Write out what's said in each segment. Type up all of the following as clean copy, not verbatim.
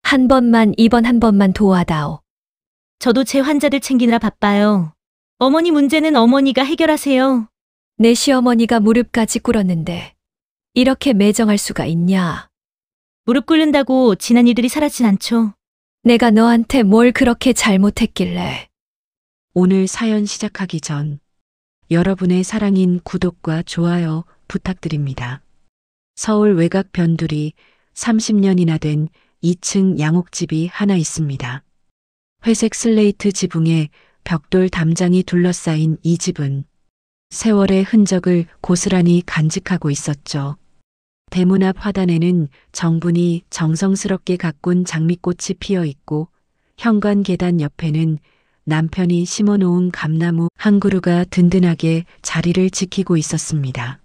한 번만, 이번 한 번만 도와다오. 저도 제 환자들 챙기느라 바빠요. 어머니 문제는 어머니가 해결하세요. 내 시어머니가 무릎까지 꿇었는데 이렇게 매정할 수가 있냐? 무릎 꿇는다고 지난 일들이 사라지진 않죠. 내가 너한테 뭘 그렇게 잘못했길래. 오늘 사연 시작하기 전 여러분의 사랑인 구독과 좋아요 부탁드립니다. 서울 외곽 변두리 30년이나 된 2층 양옥집이 하나 있습니다. 회색 슬레이트 지붕에 벽돌 담장이 둘러싸인 이 집은 세월의 흔적을 고스란히 간직하고 있었죠. 대문 앞 화단에는 정분이 정성스럽게 가꾼 장미꽃이 피어 있고 현관 계단 옆에는 남편이 심어놓은 감나무 한 그루가 든든하게 자리를 지키고 있었습니다.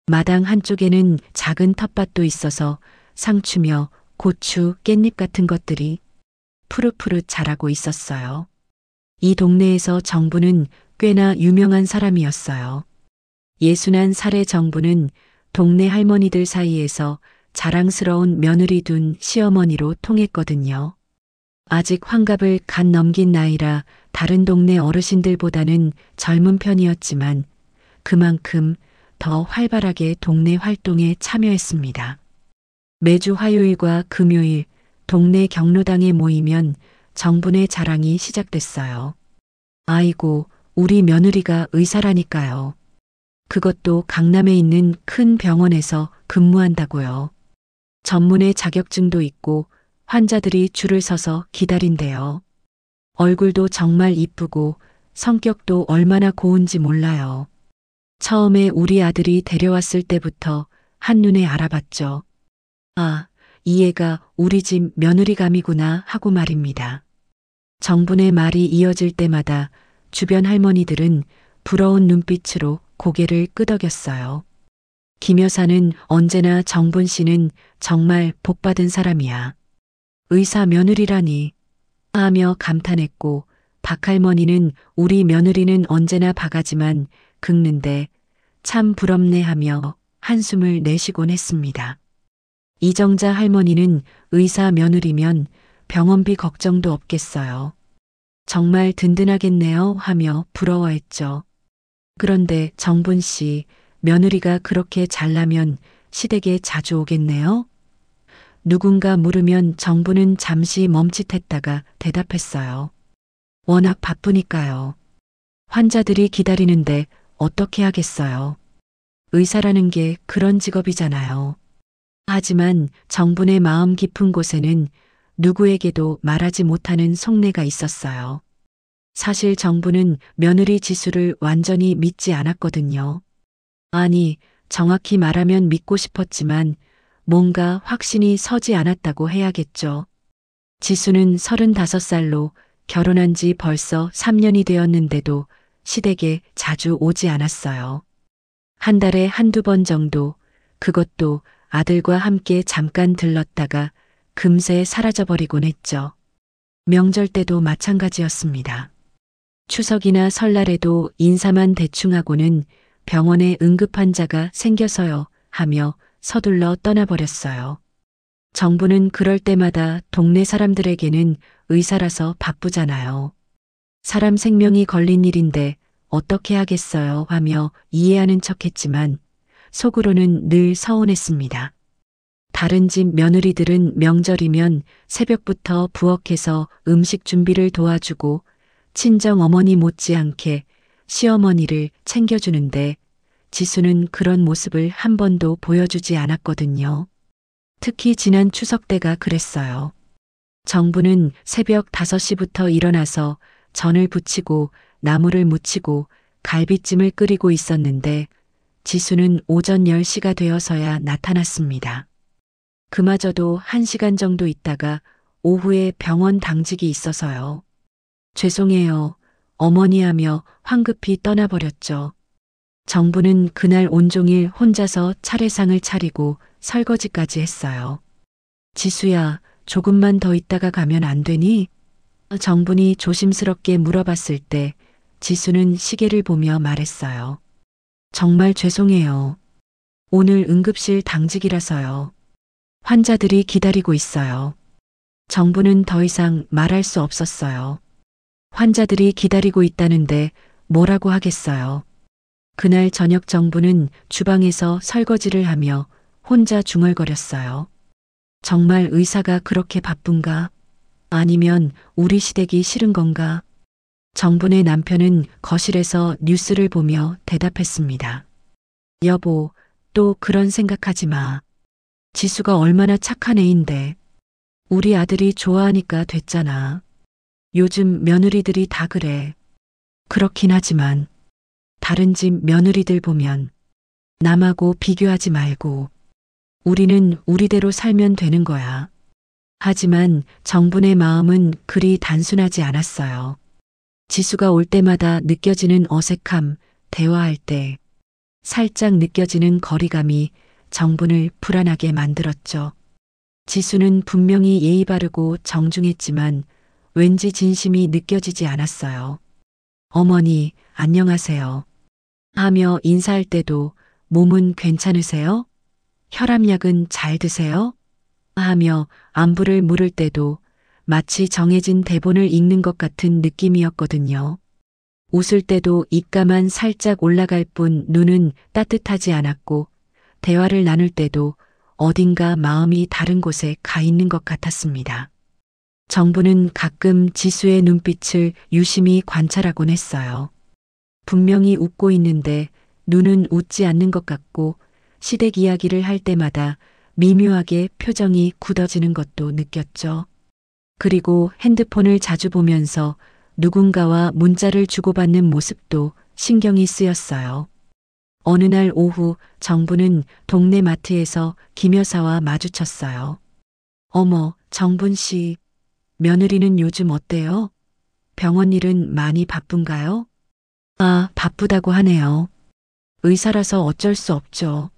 마당 한쪽에는 작은 텃밭도 있어서 상추며 고추, 깻잎 같은 것들이 푸릇푸릇 자라고 있었어요. 이 동네에서 정부는 꽤나 유명한 사람이었어요. 61살의 정부는 동네 할머니들 사이에서 자랑스러운 며느리 둔 시어머니로 통했거든요. 아직 환갑을 갓 넘긴 나이라 다른 동네 어르신들보다는 젊은 편이었지만 그만큼 더 활발하게 동네 활동에 참여했습니다. 매주 화요일과 금요일 동네 경로당에 모이면 정분의 자랑이 시작됐어요. 아이고, 우리 며느리가 의사라니까요. 그것도 강남에 있는 큰 병원에서 근무한다고요. 전문의 자격증도 있고 환자들이 줄을 서서 기다린대요. 얼굴도 정말 이쁘고 성격도 얼마나 고운지 몰라요. 처음에 우리 아들이 데려왔을 때부터 한눈에 알아봤죠. 아, 이 애가 우리 집 며느리감이구나 하고 말입니다. 정분의 말이 이어질 때마다 주변 할머니들은 부러운 눈빛으로 고개를 끄덕였어요. 김 여사는 언제나 정분 씨는 정말 복받은 사람이야. 의사 며느리라니 하며 감탄했고 박 할머니는 우리 며느리는 언제나 바가지만 긁는데 참 부럽네 하며 한숨을 내쉬곤 했습니다. 이정자 할머니는 의사 며느리면 병원비 걱정도 없겠어요. 정말 든든하겠네요 하며 부러워했죠. 그런데 정분 씨, 며느리가 그렇게 잘나면 시댁에 자주 오겠네요? 누군가 물으면 정부는 잠시 멈칫했다가 대답했어요. 워낙 바쁘니까요. 환자들이 기다리는데 어떻게 하겠어요. 의사라는 게 그런 직업이잖아요. 하지만 정분의 마음 깊은 곳에는 누구에게도 말하지 못하는 속내가 있었어요. 사실 정부는 며느리 지수를 완전히 믿지 않았거든요. 아니, 정확히 말하면 믿고 싶었지만 뭔가 확신이 서지 않았다고 해야겠죠. 지수는 35살로 결혼한 지 벌써 3년이 되었는데도 시댁에 자주 오지 않았어요. 한 달에 한두 번 정도, 그것도 아들과 함께 잠깐 들렀다가 금세 사라져버리곤 했죠. 명절 때도 마찬가지였습니다. 추석이나 설날에도 인사만 대충 하고는 병원에 응급환자가 생겨서요 하며 서둘러 떠나버렸어요. 정부는 그럴 때마다 동네 사람들에게는 의사라서 바쁘잖아요. 사람 생명이 걸린 일인데 어떻게 하겠어요 하며 이해하는 척했지만 속으로는 늘 서운했습니다. 다른 집 며느리들은 명절이면 새벽부터 부엌에서 음식 준비를 도와주고 친정 어머니 못지않게 시어머니를 챙겨주는데 지수는 그런 모습을 한 번도 보여주지 않았거든요. 특히 지난 추석 때가 그랬어요. 정부는 새벽 5시부터 일어나서 전을 부치고 나물을 무치고 갈비찜을 끓이고 있었는데 지수는 오전 10시가 되어서야 나타났습니다. 그마저도 1시간 정도 있다가 오후에 병원 당직이 있어서요. 죄송해요, 어머니 하며 황급히 떠나버렸죠. 정부는 그날 온종일 혼자서 차례상을 차리고 설거지까지 했어요. 지수야, 조금만 더 있다가 가면 안 되니? 정분이 조심스럽게 물어봤을 때 지수는 시계를 보며 말했어요. 정말 죄송해요. 오늘 응급실 당직이라서요. 환자들이 기다리고 있어요. 정부는 더 이상 말할 수 없었어요. 환자들이 기다리고 있다는데 뭐라고 하겠어요. 그날 저녁 정부는 주방에서 설거지를 하며 혼자 중얼거렸어요. 정말 의사가 그렇게 바쁜가? 아니면 우리 시댁이 싫은 건가? 정분의 남편은 거실에서 뉴스를 보며 대답했습니다. 여보, 또 그런 생각하지 마. 지수가 얼마나 착한 애인데. 우리 아들이 좋아하니까 됐잖아. 요즘 며느리들이 다 그래. 그렇긴 하지만 다른 집 며느리들 보면 남하고 비교하지 말고 우리는 우리대로 살면 되는 거야. 하지만 정분의 마음은 그리 단순하지 않았어요. 지수가 올 때마다 느껴지는 어색함, 대화할 때 살짝 느껴지는 거리감이 정분을 불안하게 만들었죠. 지수는 분명히 예의 바르고 정중했지만 왠지 진심이 느껴지지 않았어요. 어머니, 안녕하세요. 하며 인사할 때도 몸은 괜찮으세요? 혈압약은 잘 드세요? 하며 안부를 물을 때도 마치 정해진 대본을 읽는 것 같은 느낌이었거든요. 웃을 때도 입가만 살짝 올라갈 뿐 눈은 따뜻하지 않았고 대화를 나눌 때도 어딘가 마음이 다른 곳에 가 있는 것 같았습니다. 정부는 가끔 지수의 눈빛을 유심히 관찰하곤 했어요. 분명히 웃고 있는데 눈은 웃지 않는 것 같고 시댁 이야기를 할 때마다 미묘하게 표정이 굳어지는 것도 느꼈죠. 그리고 핸드폰을 자주 보면서 누군가와 문자를 주고받는 모습도 신경이 쓰였어요. 어느 날 오후 정부는 동네 마트에서 김 여사와 마주쳤어요. 어머, 정분 씨, 며느리는 요즘 어때요? 병원 일은 많이 바쁜가요? 아, 바쁘다고 하네요. 의사라서 어쩔 수 없죠.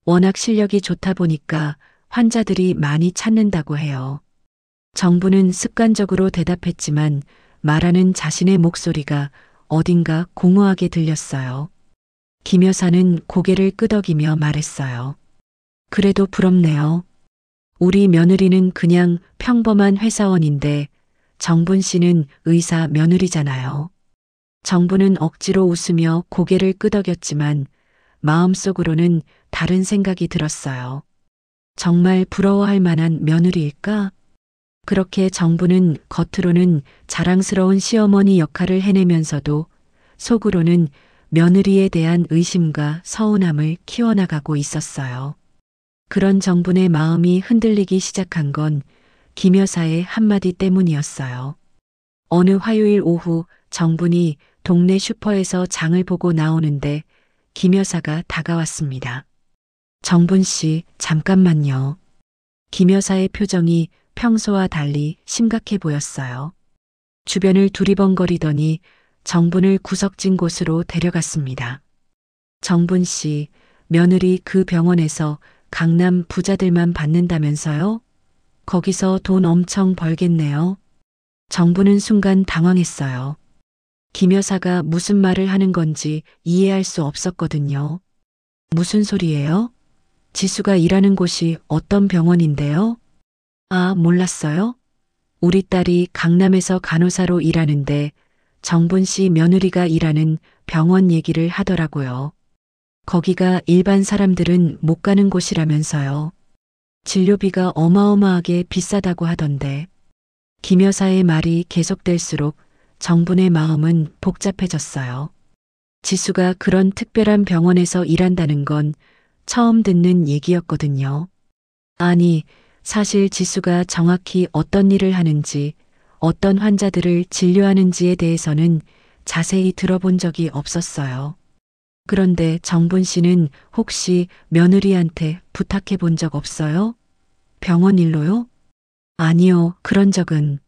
워낙 실력이 좋다 보니까 환자들이 많이 찾는다고 해요. 정부는 습관적으로 대답했지만 말하는 자신의 목소리가 어딘가 공허하게 들렸어요. 김 여사는 고개를 끄덕이며 말했어요. 그래도 부럽네요. 우리 며느리는 그냥 평범한 회사원인데 정분 씨는 의사 며느리잖아요. 정부는 억지로 웃으며 고개를 끄덕였지만 마음속으로는 다른 생각이 들었어요. 정말 부러워할 만한 며느리일까? 그렇게 정부는 겉으로는 자랑스러운 시어머니 역할을 해내면서도 속으로는 며느리에 대한 의심과 서운함을 키워나가고 있었어요. 그런 정분의 마음이 흔들리기 시작한 건 김 여사의 한마디 때문이었어요. 어느 화요일 오후 정분이 동네 슈퍼에서 장을 보고 나오는데 김 여사가 다가왔습니다. 정분 씨, 잠깐만요. 김 여사의 표정이 평소와 달리 심각해 보였어요. 주변을 두리번거리더니 정분을 구석진 곳으로 데려갔습니다. 정분 씨, 며느리 그 병원에서 강남 부자들만 받는다면서요? 거기서 돈 엄청 벌겠네요. 정부는 순간 당황했어요. 김 여사가 무슨 말을 하는 건지 이해할 수 없었거든요. 무슨 소리예요? 지수가 일하는 곳이 어떤 병원인데요? 아, 몰랐어요? 우리 딸이 강남에서 간호사로 일하는데 정분 씨 며느리가 일하는 병원 얘기를 하더라고요. 거기가 일반 사람들은 못 가는 곳이라면서요. 진료비가 어마어마하게 비싸다고 하던데. 김 여사의 말이 계속될수록 정분의 마음은 복잡해졌어요. 지수가 그런 특별한 병원에서 일한다는 건 처음 듣는 얘기였거든요. 아니, 사실 지수가 정확히 어떤 일을 하는지, 어떤 환자들을 진료하는지에 대해서는 자세히 들어본 적이 없었어요. 그런데 정분 씨는 혹시 며느리한테 부탁해 본 적 없어요? 병원 일로요? 아니요, 그런 적은.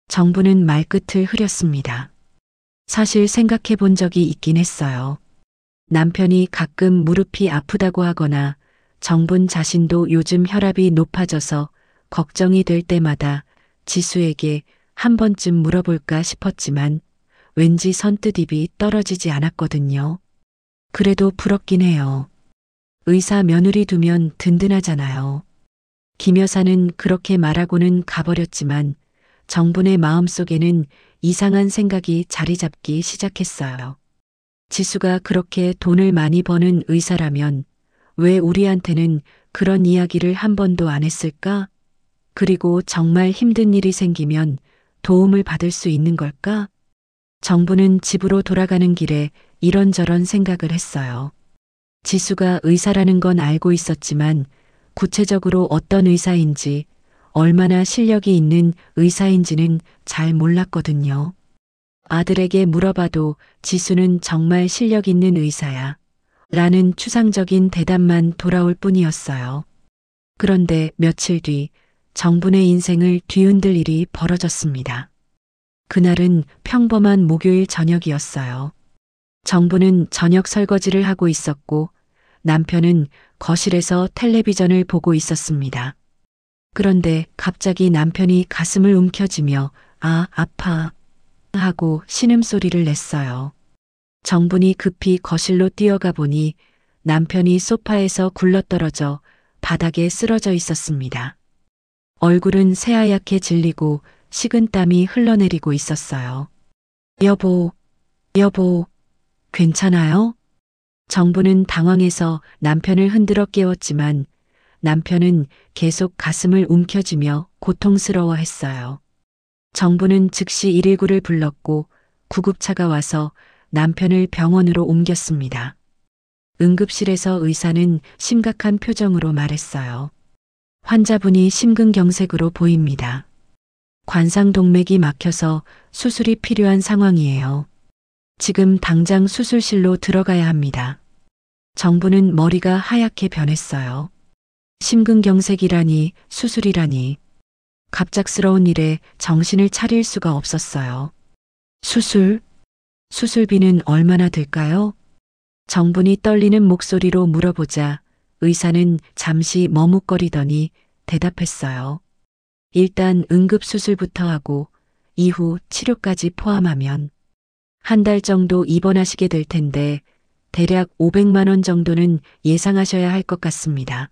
정부는 말끝을 흐렸습니다. 사실 생각해 본 적이 있긴 했어요. 남편이 가끔 무릎이 아프다고 하거나 정분 자신도 요즘 혈압이 높아져서 걱정이 될 때마다 지수에게 한 번쯤 물어볼까 싶었지만 왠지 선뜻 입이 떨어지지 않았거든요. 그래도 부럽긴 해요. 의사 며느리 두면 든든하잖아요. 김 여사는 그렇게 말하고는 가버렸지만 정분의 마음속에는 이상한 생각이 자리 잡기 시작했어요. 지수가 그렇게 돈을 많이 버는 의사라면 왜 우리한테는 그런 이야기를 한 번도 안 했을까? 그리고 정말 힘든 일이 생기면 도움을 받을 수 있는 걸까? 정부는 집으로 돌아가는 길에 이런저런 생각을 했어요. 지수가 의사라는 건 알고 있었지만 구체적으로 어떤 의사인지 얼마나 실력이 있는 의사인지는 잘 몰랐거든요. 아들에게 물어봐도 지수는 정말 실력 있는 의사야. 라는 추상적인 대답만 돌아올 뿐이었어요. 그런데 며칠 뒤 정분의 인생을 뒤흔들 일이 벌어졌습니다. 그날은 평범한 목요일 저녁이었어요. 정부는 저녁 설거지를 하고 있었고 남편은 거실에서 텔레비전을 보고 있었습니다. 그런데 갑자기 남편이 가슴을 움켜쥐며 아, 아파 하고 신음소리를 냈어요. 정분이 급히 거실로 뛰어가 보니 남편이 소파에서 굴러떨어져 바닥에 쓰러져 있었습니다. 얼굴은 새하얗게 질리고 식은땀이 흘러내리고 있었어요. 여보, 여보, 괜찮아요? 정부는 당황해서 남편을 흔들어 깨웠지만 남편은 계속 가슴을 움켜쥐며 고통스러워했어요. 정부는 즉시 119를 불렀고 구급차가 와서 남편을 병원으로 옮겼습니다. 응급실에서 의사는 심각한 표정으로 말했어요. 환자분이 심근경색으로 보입니다. 관상동맥이 막혀서 수술이 필요한 상황이에요. 지금 당장 수술실로 들어가야 합니다. 정부는 머리가 하얗게 변했어요. 심근경색이라니 수술이라니. 갑작스러운 일에 정신을 차릴 수가 없었어요. 수술? 수술비는 얼마나 들까요? 정분이 떨리는 목소리로 물어보자 의사는 잠시 머뭇거리더니 대답했어요. 일단 응급수술부터 하고 이후 치료까지 포함하면 한 달 정도 입원하시게 될 텐데 대략 500만 원 정도는 예상하셔야 할 것 같습니다.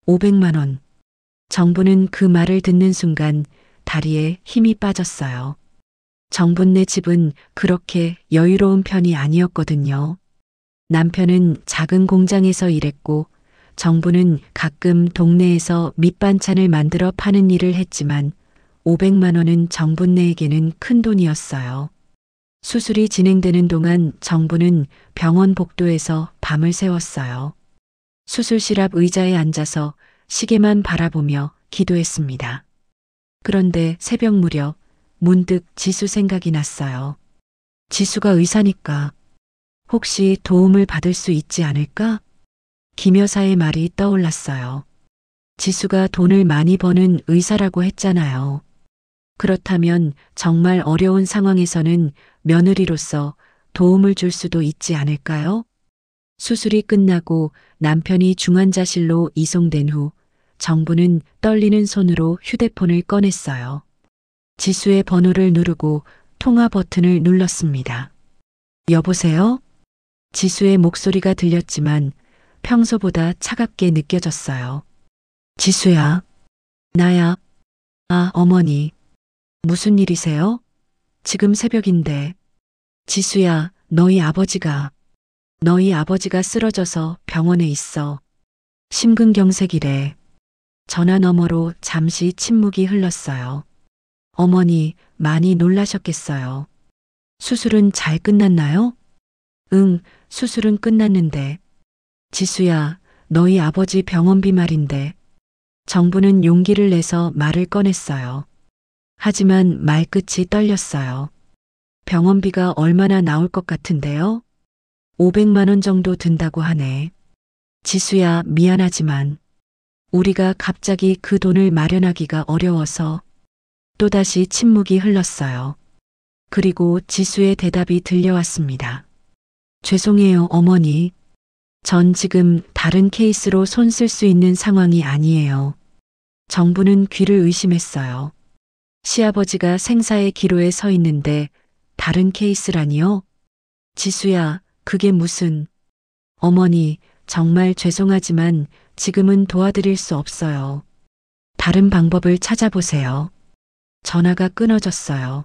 500만 원. 정부는 그 말을 듣는 순간 다리에 힘이 빠졌어요. 정분네 집은 그렇게 여유로운 편이 아니었거든요. 남편은 작은 공장에서 일했고 정부는 가끔 동네에서 밑반찬을 만들어 파는 일을 했지만 500만 원은 정분네에게는 큰 돈이었어요. 수술이 진행되는 동안 정부는 병원 복도에서 밤을 새웠어요. 수술실 앞 의자에 앉아서 시계만 바라보며 기도했습니다. 그런데 새벽 무렵 문득 지수 생각이 났어요. 지수가 의사니까 혹시 도움을 받을 수 있지 않을까? 김 여사의 말이 떠올랐어요. 지수가 돈을 많이 버는 의사라고 했잖아요. 그렇다면 정말 어려운 상황에서는 며느리로서 도움을 줄 수도 있지 않을까요? 수술이 끝나고 남편이 중환자실로 이송된 후 정부는 떨리는 손으로 휴대폰을 꺼냈어요. 지수의 번호를 누르고 통화 버튼을 눌렀습니다. 여보세요? 지수의 목소리가 들렸지만 평소보다 차갑게 느껴졌어요. 지수야. 나야. 아, 어머니. 무슨 일이세요? 지금 새벽인데. 지수야, 너희 아버지가 쓰러져서 병원에 있어. 심근경색이래. 전화 너머로 잠시 침묵이 흘렀어요. 어머니, 많이 놀라셨겠어요. 수술은 잘 끝났나요? 응, 수술은 끝났는데. 지수야, 너희 아버지 병원비 말인데. 정부는 용기를 내서 말을 꺼냈어요. 하지만 말끝이 떨렸어요. 병원비가 얼마나 나올 것 같은데요? 500만 원 정도 든다고 하네. 지수야, 미안하지만 우리가 갑자기 그 돈을 마련하기가 어려워서. 또다시 침묵이 흘렀어요. 그리고 지수의 대답이 들려왔습니다. 죄송해요, 어머니. 전 지금 다른 케이스로 손 쓸 수 있는 상황이 아니에요. 정부는 귀를 의심했어요. 시아버지가 생사의 기로에 서 있는데 다른 케이스라니요? 지수야, 그게 무슨... 어머니, 정말 죄송하지만 지금은 도와드릴 수 없어요. 다른 방법을 찾아보세요. 전화가 끊어졌어요.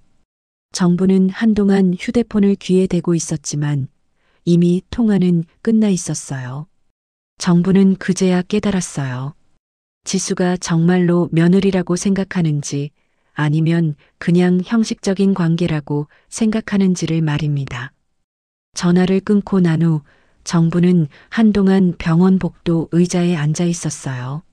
정부는 한동안 휴대폰을 귀에 대고 있었지만 이미 통화는 끝나 있었어요. 정부는 그제야 깨달았어요. 지수가 정말로 며느리라고 생각하는지 아니면 그냥 형식적인 관계라고 생각하는지를 말입니다. 전화를 끊고 난 후 정부는 한동안 병원 복도 의자에 앉아 있었어요.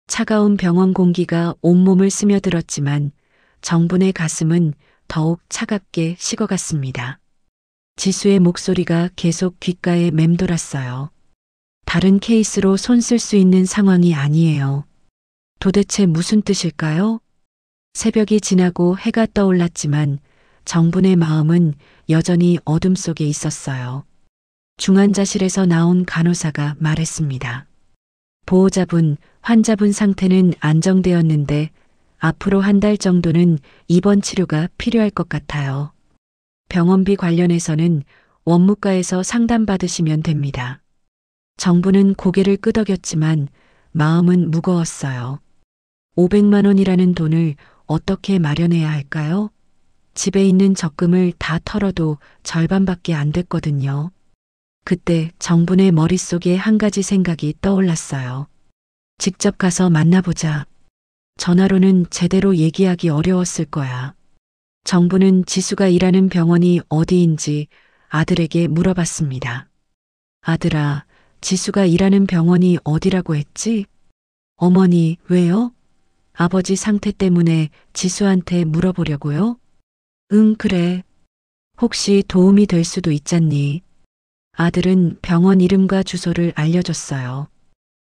차가운 병원 공기가 온몸을 스며들었지만 정분의 가슴은 더욱 차갑게 식어갔습니다. 지수의 목소리가 계속 귓가에 맴돌았어요. 다른 케이스로 손 쓸 수 있는 상황이 아니에요. 도대체 무슨 뜻일까요? 새벽이 지나고 해가 떠올랐지만 정분의 마음은 여전히 어둠 속에 있었어요. 중환자실에서 나온 간호사가 말했습니다. 보호자분, 환자분 상태는 안정되었는데 앞으로 한 달 정도는 입원 치료가 필요할 것 같아요. 병원비 관련해서는 원무과에서 상담받으시면 됩니다. 정부는 고개를 끄덕였지만 마음은 무거웠어요. 500만 원이라는 돈을 어떻게 마련해야 할까요? 집에 있는 적금을 다 털어도 절반밖에 안 됐거든요. 그때 정분의 머릿속에 한 가지 생각이 떠올랐어요. 직접 가서 만나보자. 전화로는 제대로 얘기하기 어려웠을 거야. 정부는 지수가 일하는 병원이 어디인지 아들에게 물어봤습니다. 아들아, 지수가 일하는 병원이 어디라고 했지? 어머니, 왜요? 아버지 상태 때문에 지수한테 물어보려고요? 응, 그래. 혹시 도움이 될 수도 있잖니. 아들은 병원 이름과 주소를 알려줬어요.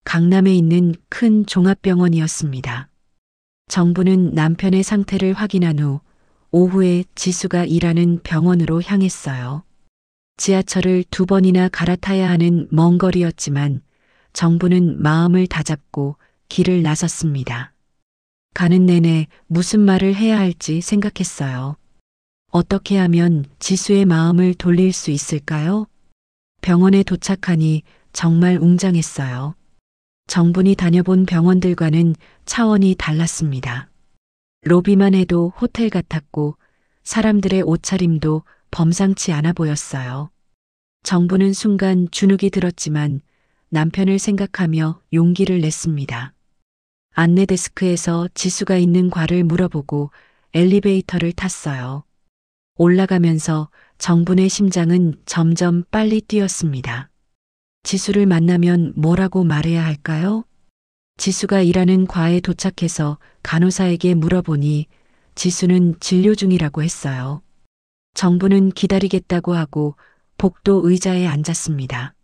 강남에 있는 큰 종합병원이었습니다. 정부는 남편의 상태를 확인한 후 오후에 지수가 일하는 병원으로 향했어요. 지하철을 2번이나 갈아타야 하는 먼 거리였지만 정부는 마음을 다잡고 길을 나섰습니다. 가는 내내 무슨 말을 해야 할지 생각했어요. 어떻게 하면 지수의 마음을 돌릴 수 있을까요? 병원에 도착하니 정말 웅장했어요. 정분이 다녀본 병원들과는 차원이 달랐습니다. 로비만 해도 호텔 같았고 사람들의 옷차림도 범상치 않아 보였어요. 정부는 순간 주눅이 들었지만 남편을 생각하며 용기를 냈습니다. 안내 데스크에서 지수가 있는 과를 물어보고 엘리베이터를 탔어요. 올라가면서 정분의 심장은 점점 빨리 뛰었습니다. 지수를 만나면 뭐라고 말해야 할까요? 지수가 일하는 과에 도착해서 간호사에게 물어보니 지수는 진료 중이라고 했어요. 정부는 기다리겠다고 하고 복도 의자에 앉았습니다.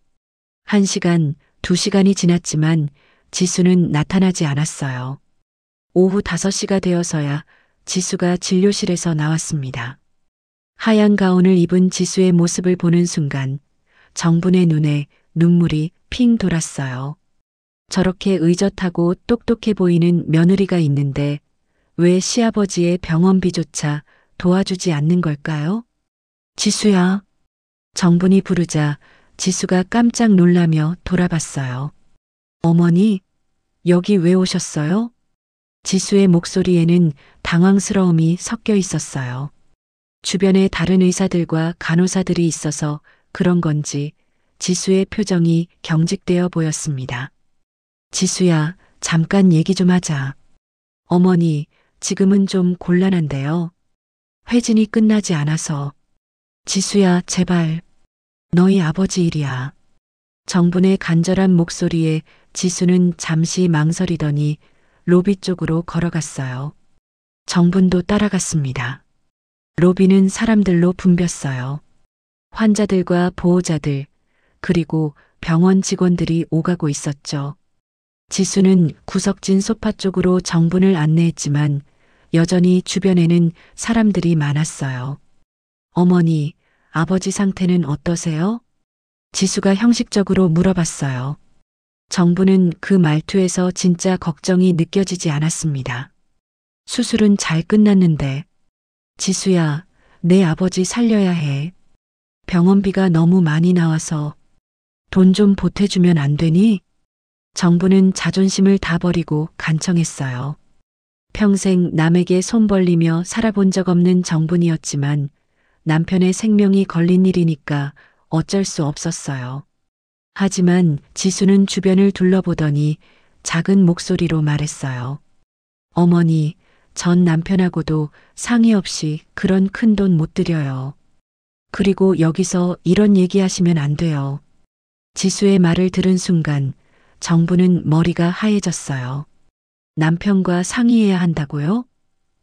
1시간, 2시간이 지났지만 지수는 나타나지 않았어요. 오후 5시가 되어서야 지수가 진료실에서 나왔습니다. 하얀 가운을 입은 지수의 모습을 보는 순간 정분의 눈에 눈물이 핑 돌았어요. 저렇게 의젓하고 똑똑해 보이는 며느리가 있는데 왜 시아버지의 병원비조차 도와주지 않는 걸까요? 지수야. 정분이 부르자 지수가 깜짝 놀라며 돌아봤어요. 어머니, 여기 왜 오셨어요? 지수의 목소리에는 당황스러움이 섞여 있었어요. 주변에 다른 의사들과 간호사들이 있어서 그런 건지 지수의 표정이 경직되어 보였습니다. 지수야, 잠깐 얘기 좀 하자. 어머니, 지금은 좀 곤란한데요. 회진이 끝나지 않아서. 지수야, 제발. 너희 아버지 일이야. 정분의 간절한 목소리에 지수는 잠시 망설이더니 로비 쪽으로 걸어갔어요. 정분도 따라갔습니다. 로비는 사람들로 붐볐어요. 환자들과 보호자들, 그리고 병원 직원들이 오가고 있었죠. 지수는 구석진 소파 쪽으로 정분을 안내했지만 여전히 주변에는 사람들이 많았어요. 어머니, 아버지 상태는 어떠세요? 지수가 형식적으로 물어봤어요. 정부는 그 말투에서 진짜 걱정이 느껴지지 않았습니다. 수술은 잘 끝났는데. 지수야, 내 아버지 살려야 해. 병원비가 너무 많이 나와서 돈 좀 보태주면 안 되니? 정부는 자존심을 다 버리고 간청했어요. 평생 남에게 손 벌리며 살아본 적 없는 정분이었지만 남편의 생명이 걸린 일이니까 어쩔 수 없었어요. 하지만 지수는 주변을 둘러보더니 작은 목소리로 말했어요. 어머니, 전 남편하고도 상의 없이 그런 큰 돈 못 드려요. 그리고 여기서 이런 얘기하시면 안 돼요. 지수의 말을 들은 순간 정부는 머리가 하얘졌어요. 남편과 상의해야 한다고요?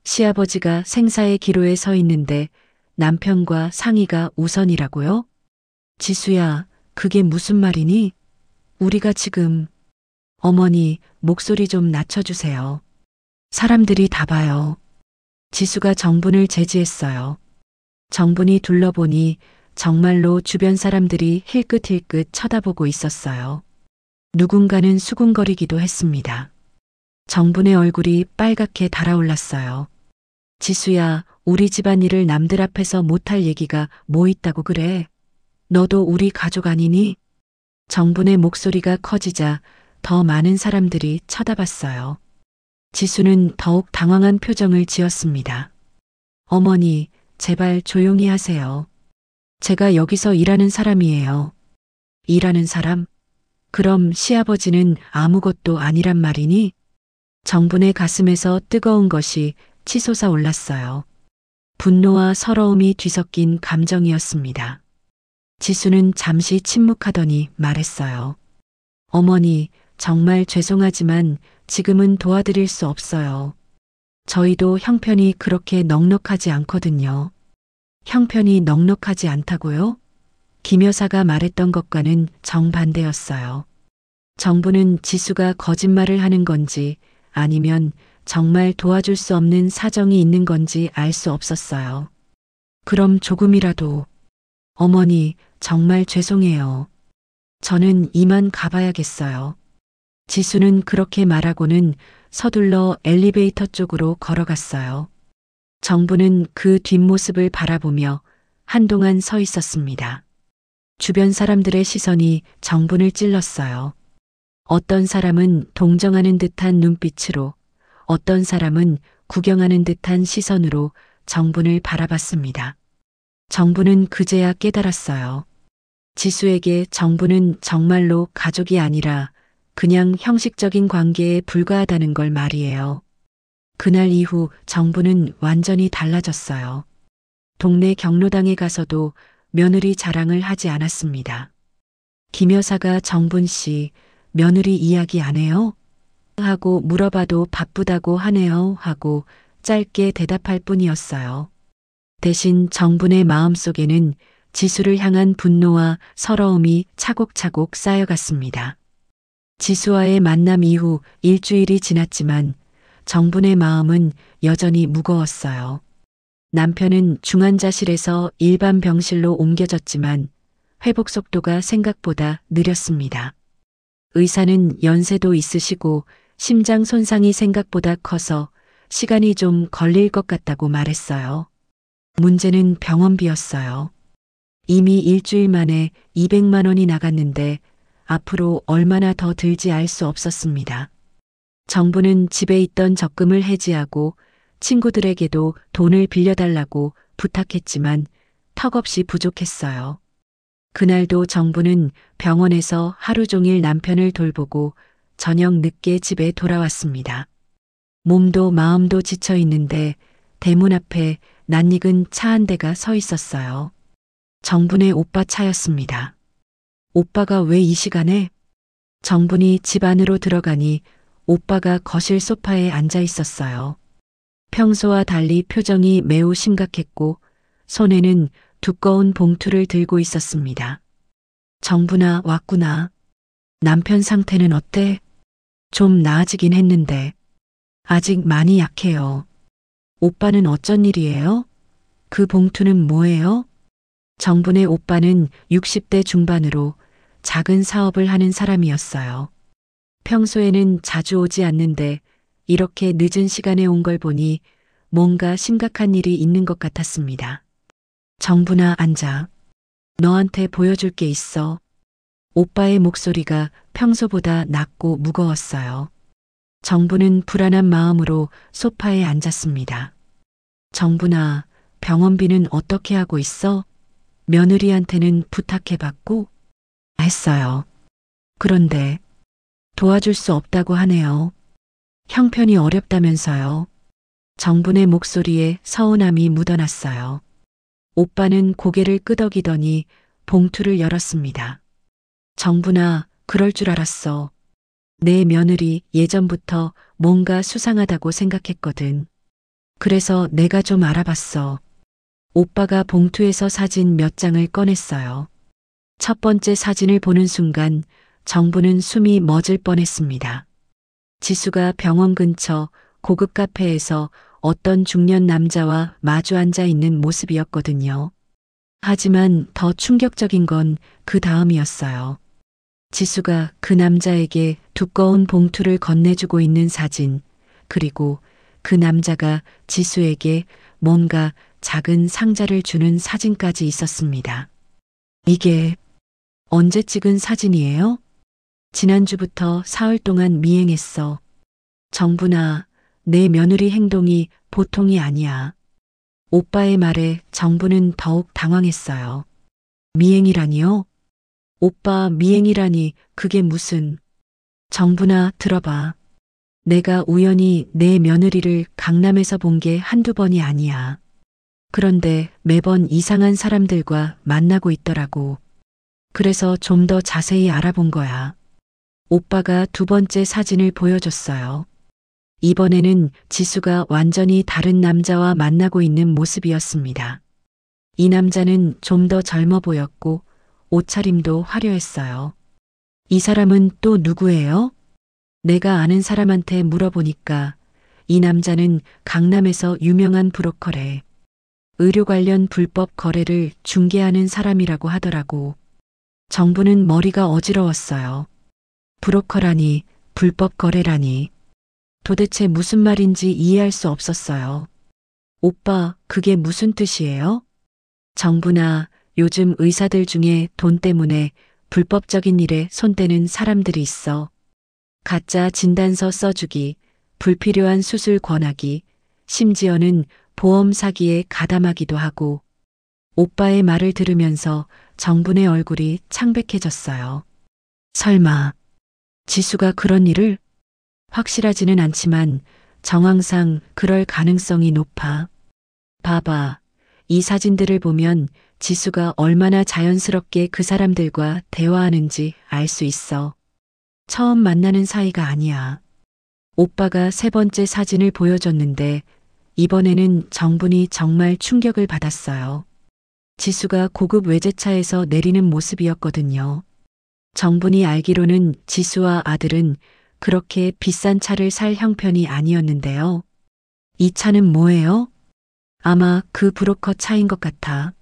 시아버지가 생사의 기로에 서 있는데 남편과 상의가 우선이라고요? 지수야, 그게 무슨 말이니? 우리가 지금... 어머니, 목소리 좀 낮춰주세요. 사람들이 다 봐요. 지수가 정분을 제지했어요. 정분이 둘러보니 정말로 주변 사람들이 힐끗힐끗 쳐다보고 있었어요. 누군가는 수군거리기도 했습니다. 정분의 얼굴이 빨갛게 달아올랐어요. 지수야, 우리 집안일을 남들 앞에서 못할 얘기가 뭐 있다고 그래? 너도 우리 가족 아니니? 정분의 목소리가 커지자 더 많은 사람들이 쳐다봤어요. 지수는 더욱 당황한 표정을 지었습니다. 어머니, 제발 조용히 하세요. 제가 여기서 일하는 사람이에요. 일하는 사람? 그럼 시아버지는 아무것도 아니란 말이니? 정분의 가슴에서 뜨거운 것이 치솟아 올랐어요. 분노와 서러움이 뒤섞인 감정이었습니다. 지수는 잠시 침묵하더니 말했어요. 어머니, 정말 죄송하지만 지금은 도와드릴 수 없어요. 저희도 형편이 그렇게 넉넉하지 않거든요. 형편이 넉넉하지 않다고요? 김 여사가 말했던 것과는 정반대였어요. 정부는 지수가 거짓말을 하는 건지 아니면 정말 도와줄 수 없는 사정이 있는 건지 알 수 없었어요. 그럼 조금이라도... 어머니, 정말 죄송해요. 저는 이만 가봐야겠어요. 지수는 그렇게 말하고는 서둘러 엘리베이터 쪽으로 걸어갔어요. 정부는 그 뒷모습을 바라보며 한동안 서 있었습니다. 주변 사람들의 시선이 정분을 찔렀어요. 어떤 사람은 동정하는 듯한 눈빛으로, 어떤 사람은 구경하는 듯한 시선으로 정분을 바라봤습니다. 정부는 그제야 깨달았어요. 지수에게 정부는 정말로 가족이 아니라 그냥 형식적인 관계에 불과하다는 걸 말이에요. 그날 이후 정부는 완전히 달라졌어요. 동네 경로당에 가서도 며느리 자랑을 하지 않았습니다. 김 여사가 정분 씨, 며느리 이야기 안 해요? 하고 물어봐도 바쁘다고 하네요 하고 짧게 대답할 뿐이었어요. 대신 정분의 마음속에는 지수를 향한 분노와 서러움이 차곡차곡 쌓여갔습니다. 지수와의 만남 이후 일주일이 지났지만 정분의 마음은 여전히 무거웠어요. 남편은 중환자실에서 일반 병실로 옮겨졌지만 회복 속도가 생각보다 느렸습니다. 의사는 연세도 있으시고 심장 손상이 생각보다 커서 시간이 좀 걸릴 것 같다고 말했어요. 문제는 병원비였어요. 이미 일주일 만에 200만 원이 나갔는데 앞으로 얼마나 더 들지 알 수 없었습니다. 정부는 집에 있던 적금을 해지하고 친구들에게도 돈을 빌려달라고 부탁했지만 턱없이 부족했어요. 그날도 정부는 병원에서 하루 종일 남편을 돌보고 저녁 늦게 집에 돌아왔습니다. 몸도 마음도 지쳐 있는데 대문 앞에 낯익은 차 한 대가 서 있었어요. 정분의 오빠 차였습니다. 오빠가 왜 이 시간에? 정분이 집 안으로 들어가니 오빠가 거실 소파에 앉아 있었어요. 평소와 달리 표정이 매우 심각했고 손에는 두꺼운 봉투를 들고 있었습니다. 정분아, 왔구나. 남편 상태는 어때? 좀 나아지긴 했는데 아직 많이 약해요. 오빠는 어쩐 일이에요? 그 봉투는 뭐예요? 정분의 오빠는 60대 중반으로 작은 사업을 하는 사람이었어요. 평소에는 자주 오지 않는데 이렇게 늦은 시간에 온 걸 보니 뭔가 심각한 일이 있는 것 같았습니다. 정분아, 앉아. 너한테 보여줄 게 있어. 오빠의 목소리가 평소보다 낮고 무거웠어요. 정부는 불안한 마음으로 소파에 앉았습니다. 정부나 병원비는 어떻게 하고 있어? 며느리한테는 부탁해봤고 했어요. 그런데 도와줄 수 없다고 하네요. 형편이 어렵다면서요. 정분의 목소리에 서운함이 묻어났어요. 오빠는 고개를 끄덕이더니 봉투를 열었습니다. 정분아, 그럴 줄 알았어. 내 며느리 예전부터 뭔가 수상하다고 생각했거든. 그래서 내가 좀 알아봤어. 오빠가 봉투에서 사진 몇 장을 꺼냈어요. 첫 번째 사진을 보는 순간 정부는 숨이 멎을 뻔했습니다. 지수가 병원 근처 고급 카페에서 어떤 중년 남자와 마주 앉아 있는 모습이었거든요. 하지만 더 충격적인 건 그 다음이었어요. 지수가 그 남자에게 두꺼운 봉투를 건네주고 있는 사진, 그리고 그 남자가 지수에게 뭔가 작은 상자를 주는 사진까지 있었습니다. 이게 언제 찍은 사진이에요? 지난주부터 사흘 동안 미행했어. 정부나 내 며느리 행동이 보통이 아니야. 오빠의 말에 정부는 더욱 당황했어요. 미행이라니요? 오빠 미행이라니 그게 무슨... 정부나 들어봐. 내가 우연히 내 며느리를 강남에서 본 게 한두 번이 아니야. 그런데 매번 이상한 사람들과 만나고 있더라고. 그래서 좀 더 자세히 알아본 거야. 오빠가 두 번째 사진을 보여줬어요. 이번에는 지수가 완전히 다른 남자와 만나고 있는 모습이었습니다. 이 남자는 좀 더 젊어 보였고 옷차림도 화려했어요. 이 사람은 또 누구예요? 내가 아는 사람한테 물어보니까 이 남자는 강남에서 유명한 브로커래. 의료 관련 불법 거래를 중개하는 사람이라고 하더라고. 정부는 머리가 어지러웠어요. 브로커라니, 불법 거래라니. 도대체 무슨 말인지 이해할 수 없었어요. 오빠, 그게 무슨 뜻이에요? 정부나 요즘 의사들 중에 돈 때문에 불법적인 일에 손대는 사람들이 있어. 가짜 진단서 써주기, 불필요한 수술 권하기, 심지어는 보험 사기에 가담하기도 하고. 오빠의 말을 들으면서 정분의 얼굴이 창백해졌어요. 설마 지수가 그런 일을? 확실하지는 않지만 정황상 그럴 가능성이 높아. 봐봐. 이 사진들을 보면 지수가 얼마나 자연스럽게 그 사람들과 대화하는지 알 수 있어. 처음 만나는 사이가 아니야. 오빠가 세 번째 사진을 보여줬는데 이번에는 정분이 정말 충격을 받았어요. 지수가 고급 외제차에서 내리는 모습이었거든요. 정분이 알기로는 지수와 아들은 그렇게 비싼 차를 살 형편이 아니었는데요. 이 차는 뭐예요? 아마 그 브로커 차인 것 같아.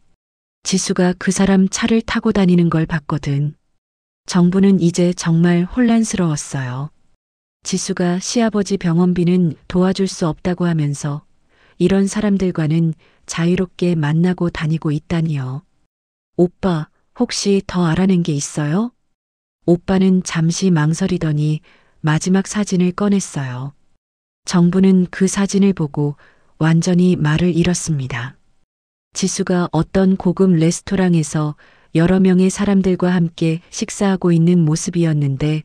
지수가 그 사람 차를 타고 다니는 걸 봤거든. 정부는 이제 정말 혼란스러웠어요. 지수가 시아버지 병원비는 도와줄 수 없다고 하면서 이런 사람들과는 자유롭게 만나고 다니고 있다니요. 오빠, 혹시 더 알아낸 게 있어요? 오빠는 잠시 망설이더니 마지막 사진을 꺼냈어요. 정부는 그 사진을 보고 완전히 말을 잃었습니다. 지수가 어떤 고급 레스토랑에서 여러 명의 사람들과 함께 식사하고 있는 모습이었는데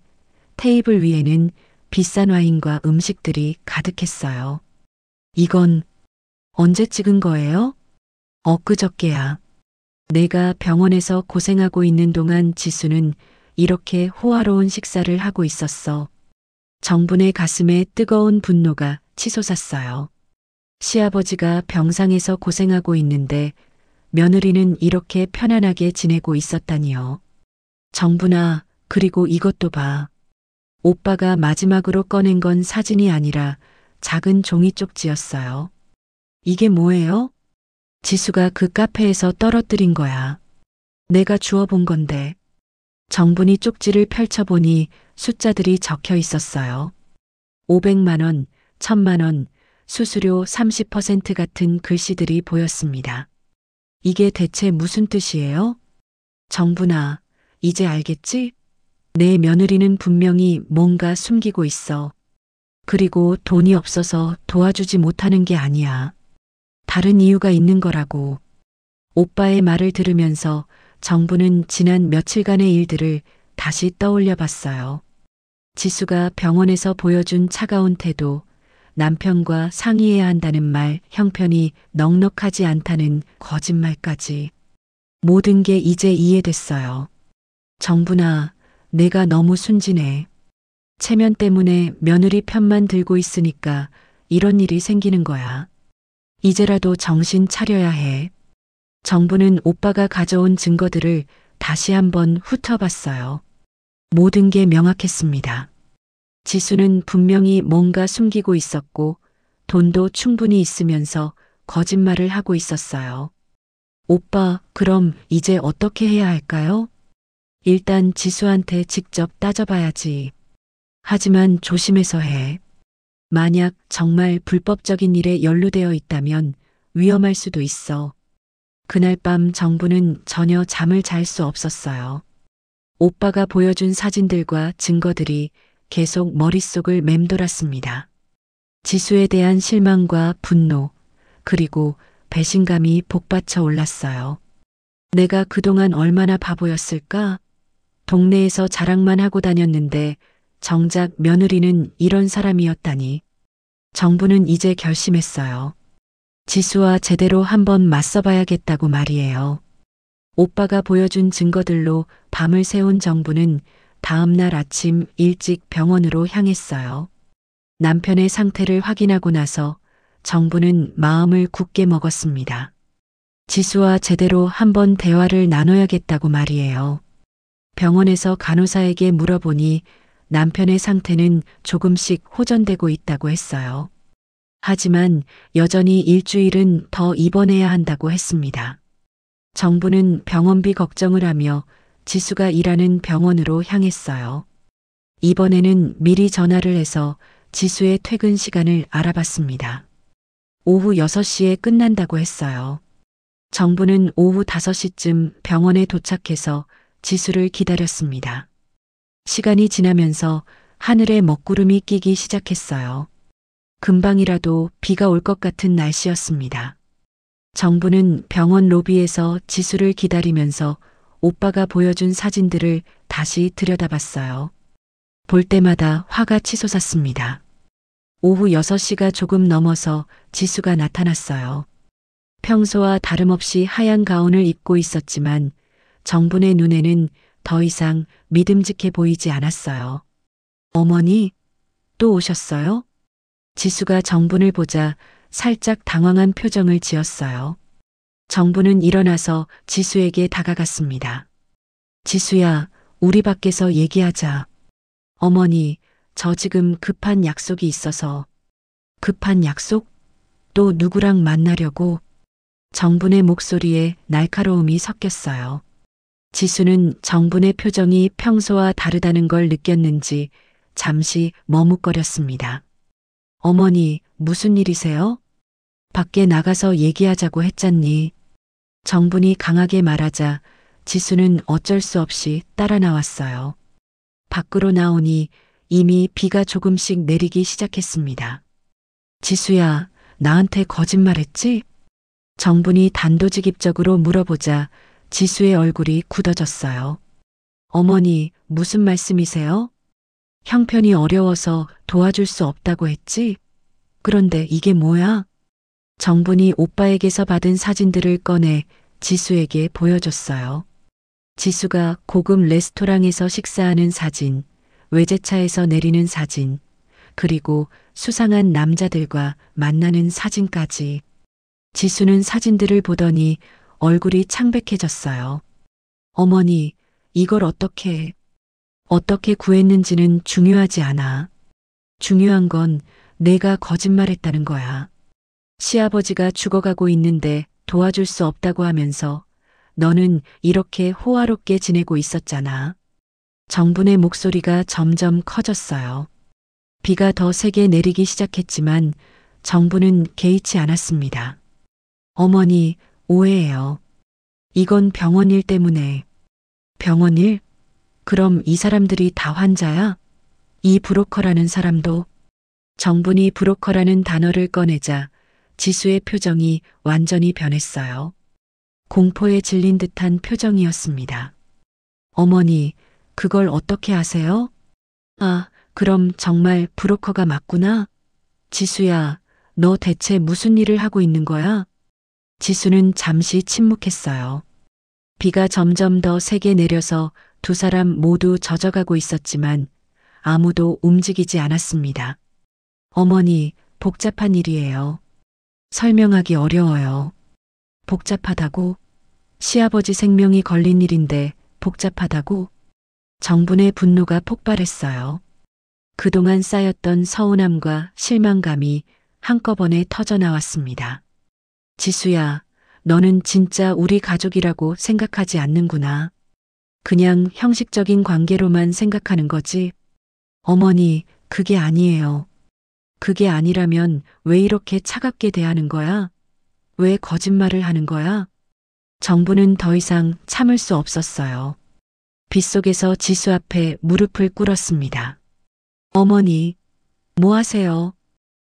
테이블 위에는 비싼 와인과 음식들이 가득했어요. 이건 언제 찍은 거예요? 엊그저께야. 내가 병원에서 고생하고 있는 동안 지수는 이렇게 호화로운 식사를 하고 있었어. 정분의 가슴에 뜨거운 분노가 치솟았어요. 시아버지가 병상에서 고생하고 있는데 며느리는 이렇게 편안하게 지내고 있었다니요. 정분아, 그리고 이것도 봐. 오빠가 마지막으로 꺼낸 건 사진이 아니라 작은 종이 쪽지였어요. 이게 뭐예요? 지수가 그 카페에서 떨어뜨린 거야. 내가 주워본 건데. 정분이 쪽지를 펼쳐보니 숫자들이 적혀 있었어요. 500만 원, 1000만 원, 수수료 30% 같은 글씨들이 보였습니다. 이게 대체 무슨 뜻이에요? 정부나 이제 알겠지? 내 며느리는 분명히 뭔가 숨기고 있어. 그리고 돈이 없어서 도와주지 못하는 게 아니야. 다른 이유가 있는 거라고. 오빠의 말을 들으면서 정부는 지난 며칠간의 일들을 다시 떠올려 봤어요. 지수가 병원에서 보여준 차가운 태도, 남편과 상의해야 한다는 말, 형편이 넉넉하지 않다는 거짓말까지. 모든 게 이제 이해됐어요. 정부나, 내가 너무 순진해. 체면 때문에 며느리 편만 들고 있으니까 이런 일이 생기는 거야. 이제라도 정신 차려야 해. 정부는 오빠가 가져온 증거들을 다시 한번 훑어봤어요. 모든 게 명확했습니다. 지수는 분명히 뭔가 숨기고 있었고 돈도 충분히 있으면서 거짓말을 하고 있었어요. 오빠, 그럼 이제 어떻게 해야 할까요? 일단 지수한테 직접 따져봐야지. 하지만 조심해서 해. 만약 정말 불법적인 일에 연루되어 있다면 위험할 수도 있어. 그날 밤 정부는 전혀 잠을 잘 수 없었어요. 오빠가 보여준 사진들과 증거들이 계속 머릿속을 맴돌았습니다. 지수에 대한 실망과 분노, 그리고 배신감이 복받쳐 올랐어요. 내가 그동안 얼마나 바보였을까? 동네에서 자랑만 하고 다녔는데 정작 며느리는 이런 사람이었다니. 정부는 이제 결심했어요. 지수와 제대로 한번 맞서봐야겠다고 말이에요. 오빠가 보여준 증거들로 밤을 새운 정부는 다음 날 아침 일찍 병원으로 향했어요. 남편의 상태를 확인하고 나서 정부는 마음을 굳게 먹었습니다. 지수와 제대로 한번 대화를 나눠야겠다고 말이에요. 병원에서 간호사에게 물어보니 남편의 상태는 조금씩 호전되고 있다고 했어요. 하지만 여전히 일주일은 더 입원해야 한다고 했습니다. 정부는 병원비 걱정을 하며 지수가 일하는 병원으로 향했어요. 이번에는 미리 전화를 해서 지수의 퇴근 시간을 알아봤습니다. 오후 6시에 끝난다고 했어요. 정부는 오후 5시쯤 병원에 도착해서 지수를 기다렸습니다. 시간이 지나면서 하늘에 먹구름이 끼기 시작했어요. 금방이라도 비가 올 것 같은 날씨였습니다. 정부는 병원 로비에서 지수를 기다리면서 오빠가 보여준 사진들을 다시 들여다봤어요. 볼 때마다 화가 치솟았습니다. 오후 6시가 조금 넘어서 지수가 나타났어요. 평소와 다름없이 하얀 가운을 입고 있었지만 정분의 눈에는 더 이상 믿음직해 보이지 않았어요. 어머니, 또 오셨어요? 지수가 정분을 보자 살짝 당황한 표정을 지었어요. 정분은 일어나서 지수에게 다가갔습니다. 지수야, 우리 밖에서 얘기하자. 어머니, 저 지금 급한 약속이 있어서. 급한 약속? 또 누구랑 만나려고? 정분의 목소리에 날카로움이 섞였어요. 지수는 정분의 표정이 평소와 다르다는 걸 느꼈는지 잠시 머뭇거렸습니다. 어머니, 무슨 일이세요? 밖에 나가서 얘기하자고 했잖니. 정분이 강하게 말하자 지수는 어쩔 수 없이 따라 나왔어요. 밖으로 나오니 이미 비가 조금씩 내리기 시작했습니다. 지수야, 나한테 거짓말했지? 정분이 단도직입적으로 물어보자 지수의 얼굴이 굳어졌어요. 어머니, 무슨 말씀이세요? 형편이 어려워서 도와줄 수 없다고 했지? 그런데 이게 뭐야? 정분이 오빠에게서 받은 사진들을 꺼내 지수에게 보여줬어요. 지수가 고급 레스토랑에서 식사하는 사진, 외제차에서 내리는 사진, 그리고 수상한 남자들과 만나는 사진까지. 지수는 사진들을 보더니 얼굴이 창백해졌어요. 어머니, 이걸 어떻게 구했는지는 중요하지 않아. 중요한 건 내가 거짓말했다는 거야. 시아버지가 죽어가고 있는데 도와줄 수 없다고 하면서 너는 이렇게 호화롭게 지내고 있었잖아. 정분의 목소리가 점점 커졌어요. 비가 더 세게 내리기 시작했지만 정부는 개의치 않았습니다. 어머니, 오해예요. 이건 병원 일 때문에. 병원 일? 그럼 이 사람들이 다 환자야? 이 브로커라는 사람도? 정분이 브로커라는 단어를 꺼내자 지수의 표정이 완전히 변했어요. 공포에 질린 듯한 표정이었습니다. 어머니, 그걸 어떻게 아세요? 아, 그럼 정말 브로커가 맞구나. 지수야, 너 대체 무슨 일을 하고 있는 거야? 지수는 잠시 침묵했어요. 비가 점점 더 세게 내려서 두 사람 모두 젖어가고 있었지만 아무도 움직이지 않았습니다. 어머니, 복잡한 일이에요. 설명하기 어려워요. 복잡하다고? 시아버지 생명이 걸린 일인데 복잡하다고? 정분의 분노가 폭발했어요. 그동안 쌓였던 서운함과 실망감이 한꺼번에 터져나왔습니다. 지수야, 너는 진짜 우리 가족이라고 생각하지 않는구나. 그냥 형식적인 관계로만 생각하는 거지. 어머니, 그게 아니에요. 그게 아니라면 왜 이렇게 차갑게 대하는 거야? 왜 거짓말을 하는 거야? 정부는 더 이상 참을 수 없었어요. 빗속에서 지수 앞에 무릎을 꿇었습니다. 어머니, 뭐 하세요?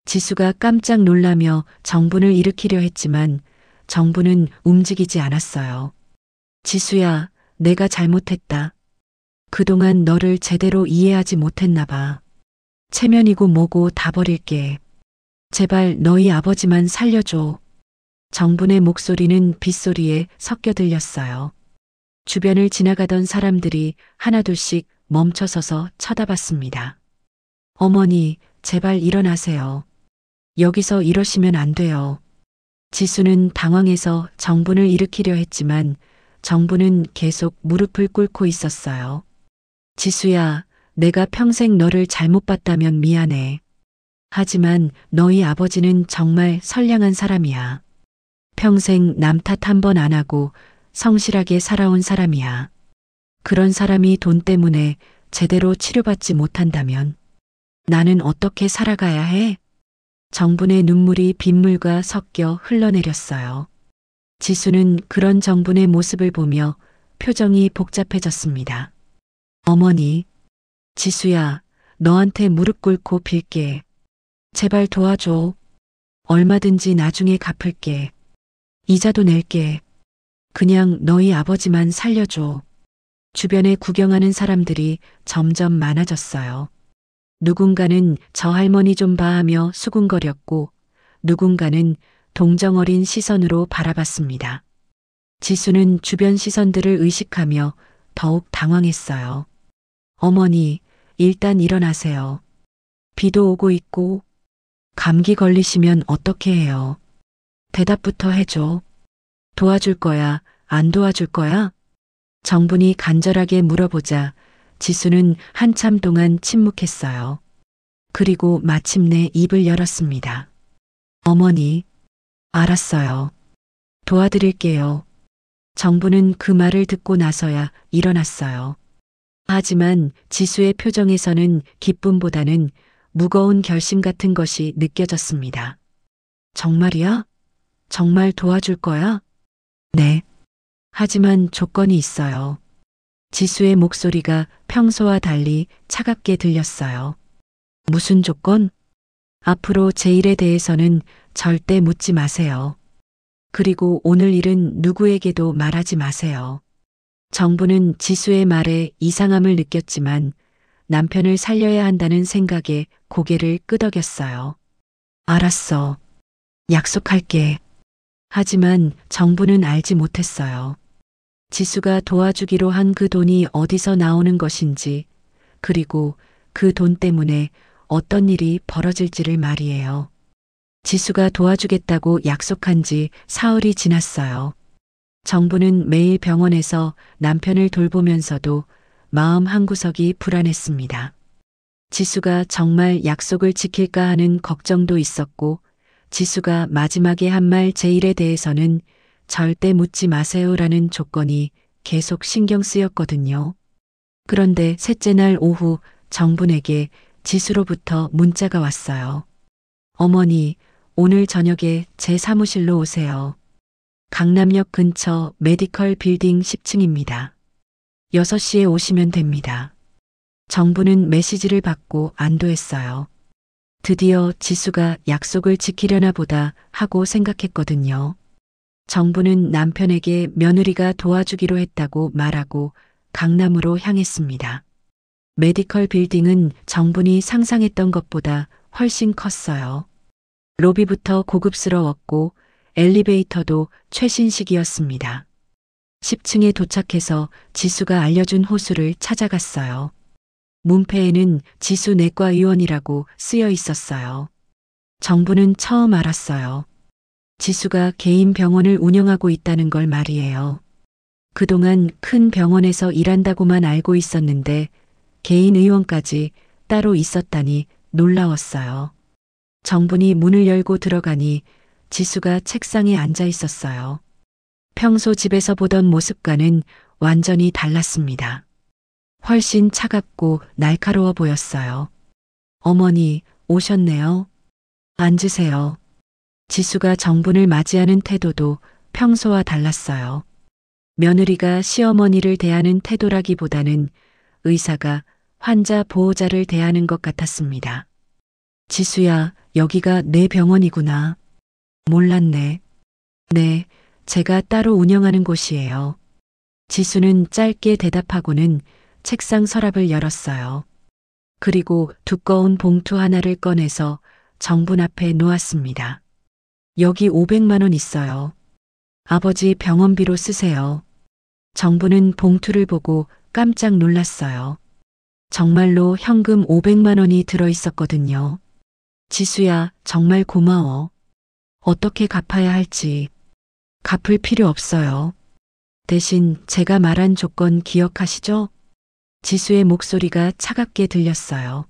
지수가 깜짝 놀라며 정분을 일으키려 했지만 정분은 움직이지 않았어요. 지수야, 내가 잘못했다. 그동안 너를 제대로 이해하지 못했나 봐. 체면이고 뭐고 다 버릴게. 제발 너희 아버지만 살려줘. 정분의 목소리는 빗소리에 섞여 들렸어요. 주변을 지나가던 사람들이 하나둘씩 멈춰서서 쳐다봤습니다. 어머니, 제발 일어나세요. 여기서 이러시면 안 돼요. 지수는 당황해서 정분을 일으키려 했지만 정분은 계속 무릎을 꿇고 있었어요. 지수야, 내가 평생 너를 잘못 봤다면 미안해. 하지만 너희 아버지는 정말 선량한 사람이야. 평생 남 탓 한 번 안 하고 성실하게 살아온 사람이야. 그런 사람이 돈 때문에 제대로 치료받지 못한다면 나는 어떻게 살아가야 해? 정분의 눈물이 빗물과 섞여 흘러내렸어요. 지수는 그런 정분의 모습을 보며 표정이 복잡해졌습니다. 어머니, 지수야, 너한테 무릎 꿇고 빌게. 제발 도와줘. 얼마든지 나중에 갚을게. 이자도 낼게. 그냥 너희 아버지만 살려줘. 주변에 구경하는 사람들이 점점 많아졌어요. 누군가는 저 할머니 좀 봐 하며 수군거렸고 누군가는 동정어린 시선으로 바라봤습니다. 지수는 주변 시선들을 의식하며 더욱 당황했어요. 어머니, 일단 일어나세요. 비도 오고 있고 감기 걸리시면 어떻게 해요? 대답부터 해줘. 도와줄 거야, 안 도와줄 거야? 정분이 간절하게 물어보자 지수는 한참 동안 침묵했어요. 그리고 마침내 입을 열었습니다. 어머니, 알았어요. 도와드릴게요. 정부는 그 말을 듣고 나서야 일어났어요. 하지만 지수의 표정에서는 기쁨보다는 무거운 결심 같은 것이 느껴졌습니다. 정말이야? 정말 도와줄 거야? 네. 하지만 조건이 있어요. 지수의 목소리가 평소와 달리 차갑게 들렸어요. 무슨 조건? 앞으로 제 일에 대해서는 절대 묻지 마세요. 그리고 오늘 일은 누구에게도 말하지 마세요. 정부는 지수의 말에 이상함을 느꼈지만 남편을 살려야 한다는 생각에 고개를 끄덕였어요. 알았어. 약속할게. 하지만 정부는 알지 못했어요. 지수가 도와주기로 한 그 돈이 어디서 나오는 것인지, 그리고 그 돈 때문에 어떤 일이 벌어질지를 말이에요. 지수가 도와주겠다고 약속한 지 사흘이 지났어요. 정부는 매일 병원에서 남편을 돌보면서도 마음 한구석이 불안했습니다. 지수가 정말 약속을 지킬까 하는 걱정도 있었고, 지수가 마지막에 한 말 제 일에 대해서는 절대 묻지 마세요라는 조건이 계속 신경 쓰였거든요. 그런데 셋째 날 오후 정분에게 지수로부터 문자가 왔어요. 어머니, 오늘 저녁에 제 사무실로 오세요. 강남역 근처 메디컬 빌딩 10층입니다. 6시에 오시면 됩니다. 정부는 메시지를 받고 안도했어요. 드디어 지수가 약속을 지키려나 보다 하고 생각했거든요. 정부는 남편에게 며느리가 도와주기로 했다고 말하고 강남으로 향했습니다. 메디컬 빌딩은 정분이 상상했던 것보다 훨씬 컸어요. 로비부터 고급스러웠고 엘리베이터도 최신식이었습니다. 10층에 도착해서 지수가 알려준 호수를 찾아갔어요. 문패에는 지수 내과의원이라고 쓰여 있었어요. 정부는 처음 알았어요. 지수가 개인 병원을 운영하고 있다는 걸 말이에요. 그동안 큰 병원에서 일한다고만 알고 있었는데 개인 의원까지 따로 있었다니 놀라웠어요. 정분이 문을 열고 들어가니 지수가 책상에 앉아 있었어요. 평소 집에서 보던 모습과는 완전히 달랐습니다. 훨씬 차갑고 날카로워 보였어요. 어머니, 오셨네요. 앉으세요. 지수가 정분을 맞이하는 태도도 평소와 달랐어요. 며느리가 시어머니를 대하는 태도라기보다는 의사가 환자 보호자를 대하는 것 같았습니다. 지수야, 여기가 내 병원이구나. 몰랐네. 네, 제가 따로 운영하는 곳이에요. 지수는 짧게 대답하고는 책상 서랍을 열었어요. 그리고 두꺼운 봉투 하나를 꺼내서 정분 앞에 놓았습니다. 여기 500만 원 있어요. 아버지 병원비로 쓰세요. 정부는 봉투를 보고 깜짝 놀랐어요. 정말로 현금 500만 원이 들어 있었거든요. 지수야, 정말 고마워. 어떻게 갚아야 할지. 갚을 필요 없어요. 대신 제가 말한 조건 기억하시죠? 지수의 목소리가 차갑게 들렸어요.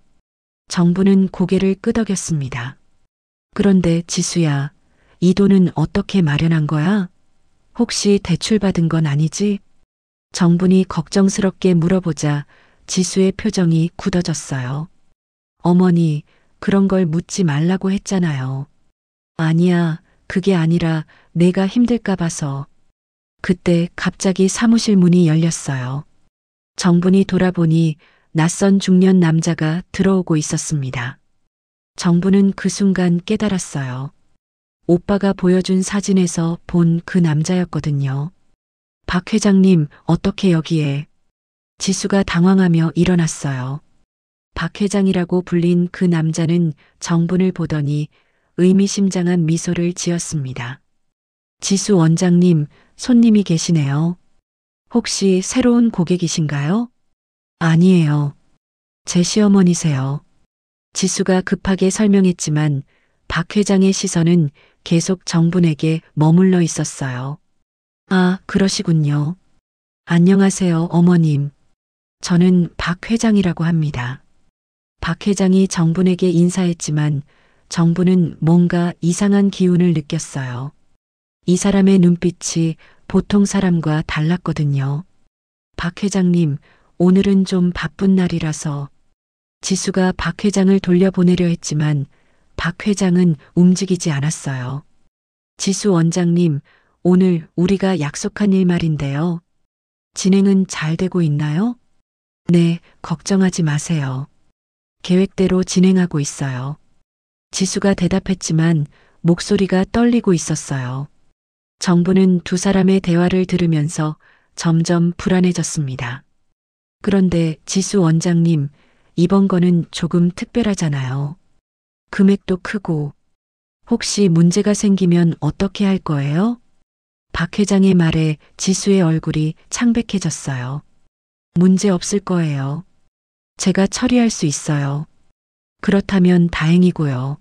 정부는 고개를 끄덕였습니다. 그런데 지수야, 이 돈은 어떻게 마련한 거야? 혹시 대출받은 건 아니지? 정분이 걱정스럽게 물어보자 지수의 표정이 굳어졌어요. 어머니, 그런 걸 묻지 말라고 했잖아요. 아니야, 그게 아니라 내가 힘들까 봐서. 그때 갑자기 사무실 문이 열렸어요. 정분이 돌아보니 낯선 중년 남자가 들어오고 있었습니다. 정분은 그 순간 깨달았어요. 오빠가 보여준 사진에서 본 그 남자였거든요. 박 회장님, 어떻게 여기에? 지수가 당황하며 일어났어요. 박 회장이라고 불린 그 남자는 정분을 보더니 의미심장한 미소를 지었습니다. 지수 원장님, 손님이 계시네요. 혹시 새로운 고객이신가요? 아니에요. 제 시어머니세요. 지수가 급하게 설명했지만 박 회장의 시선은 계속 정분에게 머물러 있었어요. 아, 그러시군요. 안녕하세요, 어머님. 저는 박 회장이라고 합니다. 박 회장이 정분에게 인사했지만 정분은 뭔가 이상한 기운을 느꼈어요. 이 사람의 눈빛이 보통 사람과 달랐거든요. 박 회장님, 오늘은 좀 바쁜 날이라서. 지수가 박 회장을 돌려보내려 했지만 박 회장은 움직이지 않았어요. 지수 원장님, 오늘 우리가 약속한 일 말인데요. 진행은 잘 되고 있나요? 네, 걱정하지 마세요. 계획대로 진행하고 있어요. 지수가 대답했지만 목소리가 떨리고 있었어요. 정부는 두 사람의 대화를 들으면서 점점 불안해졌습니다. 그런데 지수 원장님, 이번 거는 조금 특별하잖아요. 금액도 크고. 혹시 문제가 생기면 어떻게 할 거예요? 박 회장의 말에 지수의 얼굴이 창백해졌어요. 문제 없을 거예요. 제가 처리할 수 있어요. 그렇다면 다행이고요.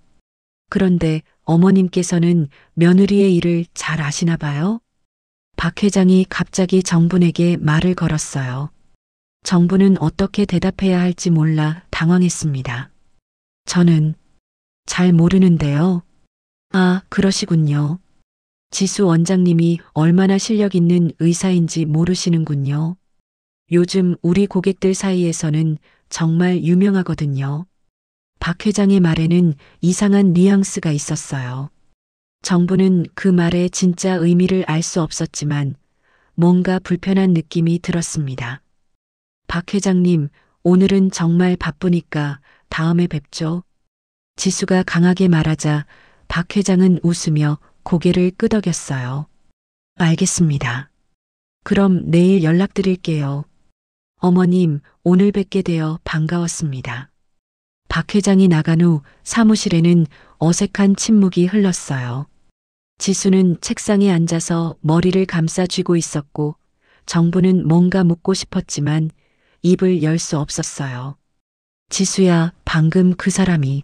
그런데 어머님께서는 며느리의 일을 잘 아시나 봐요? 박 회장이 갑자기 정분에게 말을 걸었어요. 정분은 어떻게 대답해야 할지 몰라 당황했습니다. 저는 잘 모르는데요. 아, 그러시군요. 지수 원장님이 얼마나 실력 있는 의사인지 모르시는군요. 요즘 우리 고객들 사이에서는 정말 유명하거든요. 박 회장의 말에는 이상한 뉘앙스가 있었어요. 정부는 그 말의 진짜 의미를 알 수 없었지만 뭔가 불편한 느낌이 들었습니다. 박 회장님, 오늘은 정말 바쁘니까 다음에 뵙죠. 지수가 강하게 말하자 박 회장은 웃으며 고개를 끄덕였어요. 알겠습니다. 그럼 내일 연락드릴게요. 어머님, 오늘 뵙게 되어 반가웠습니다. 박 회장이 나간 후 사무실에는 어색한 침묵이 흘렀어요. 지수는 책상에 앉아서 머리를 감싸 쥐고 있었고 정부는 뭔가 묻고 싶었지만 입을 열 수 없었어요. 지수야, 방금 그 사람이.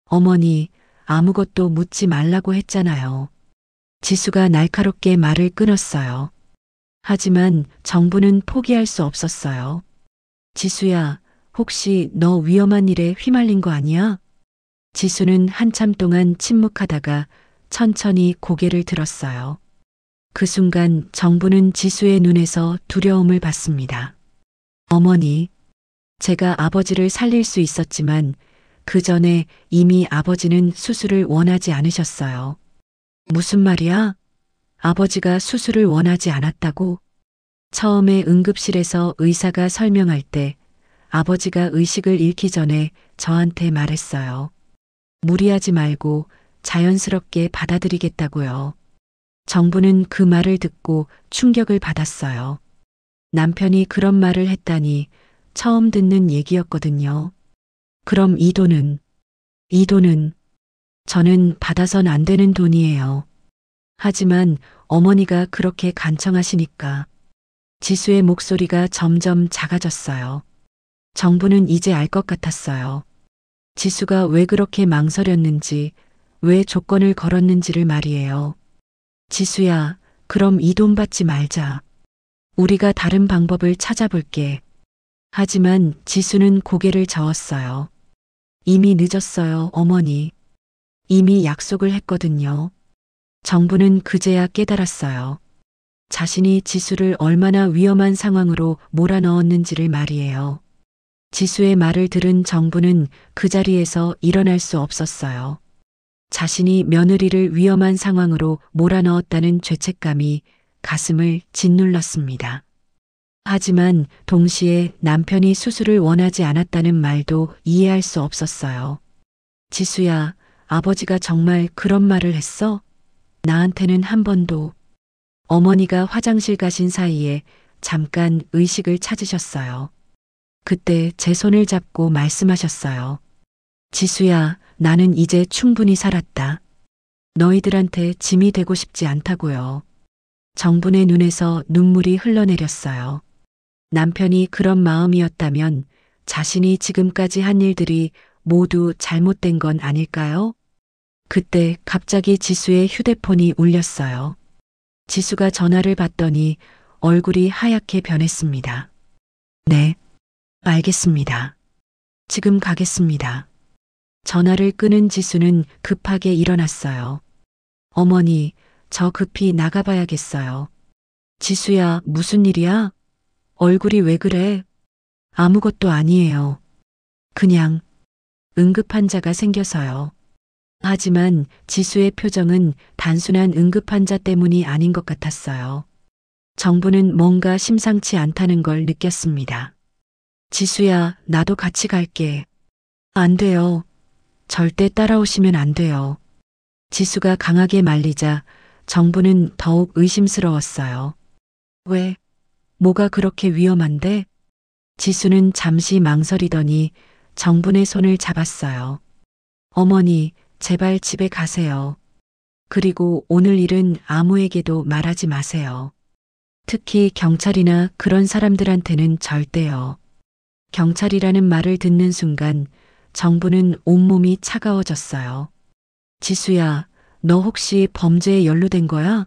어머니, 아무것도 묻지 말라고 했잖아요. 지수가 날카롭게 말을 끊었어요. 하지만 정부는 포기할 수 없었어요. 지수야, 혹시 너 위험한 일에 휘말린 거 아니야? 지수는 한참 동안 침묵하다가 천천히 고개를 들었어요. 그 순간 정부는 지수의 눈에서 두려움을 받습니다. 어머니, 제가 아버지를 살릴 수 있었지만 그 전에 이미 아버지는 수술을 원하지 않으셨어요. 무슨 말이야? 아버지가 수술을 원하지 않았다고? 처음에 응급실에서 의사가 설명할 때 아버지가 의식을 잃기 전에 저한테 말했어요. 무리하지 말고 자연스럽게 받아들이겠다고요. 정부는 그 말을 듣고 충격을 받았어요. 남편이 그런 말을 했다니 처음 듣는 얘기였거든요. 그럼 이 돈은 저는 받아선 안 되는 돈이에요. 하지만 어머니가 그렇게 간청하시니까 지수의 목소리가 점점 작아졌어요. 정부는 이제 알 것 같았어요. 지수가 왜 그렇게 망설였는지, 왜 조건을 걸었는지를 말이에요. 지수야, 그럼 이 돈 받지 말자. 우리가 다른 방법을 찾아볼게. 하지만 지수는 고개를 저었어요. 이미 늦었어요, 어머니. 이미 약속을 했거든요. 정부는 그제야 깨달았어요. 자신이 지수를 얼마나 위험한 상황으로 몰아넣었는지를 말이에요. 지수의 말을 들은 정부는 그 자리에서 일어날 수 없었어요. 자신이 며느리를 위험한 상황으로 몰아넣었다는 죄책감이 가슴을 짓눌렀습니다. 하지만 동시에 남편이 수술을 원하지 않았다는 말도 이해할 수 없었어요. 지수야, 아버지가 정말 그런 말을 했어? 나한테는 한 번도. 어머니가 화장실 가신 사이에 잠깐 의식을 찾으셨어요. 그때 제 손을 잡고 말씀하셨어요. 지수야, 나는 이제 충분히 살았다. 너희들한테 짐이 되고 싶지 않다고요. 정분의 눈에서 눈물이 흘러내렸어요. 남편이 그런 마음이었다면 자신이 지금까지 한 일들이 모두 잘못된 건 아닐까요? 그때 갑자기 지수의 휴대폰이 울렸어요. 지수가 전화를 받더니 얼굴이 하얗게 변했습니다. 네, 알겠습니다. 지금 가겠습니다. 전화를 끊은 지수는 급하게 일어났어요. 어머니, 저 급히 나가봐야겠어요. 지수야, 무슨 일이야? 얼굴이 왜 그래? 아무것도 아니에요. 그냥 응급환자가 생겨서요. 하지만 지수의 표정은 단순한 응급환자 때문이 아닌 것 같았어요. 정부는 뭔가 심상치 않다는 걸 느꼈습니다. 지수야, 나도 같이 갈게. 안 돼요. 절대 따라오시면 안 돼요. 지수가 강하게 말리자 정부는 더욱 의심스러웠어요. 왜? 뭐가 그렇게 위험한데? 지수는 잠시 망설이더니 정분의 손을 잡았어요. 어머니, 제발 집에 가세요. 그리고 오늘 일은 아무에게도 말하지 마세요. 특히 경찰이나 그런 사람들한테는 절대요. 경찰이라는 말을 듣는 순간 정부는 온몸이 차가워졌어요. 지수야, 너 혹시 범죄에 연루된 거야?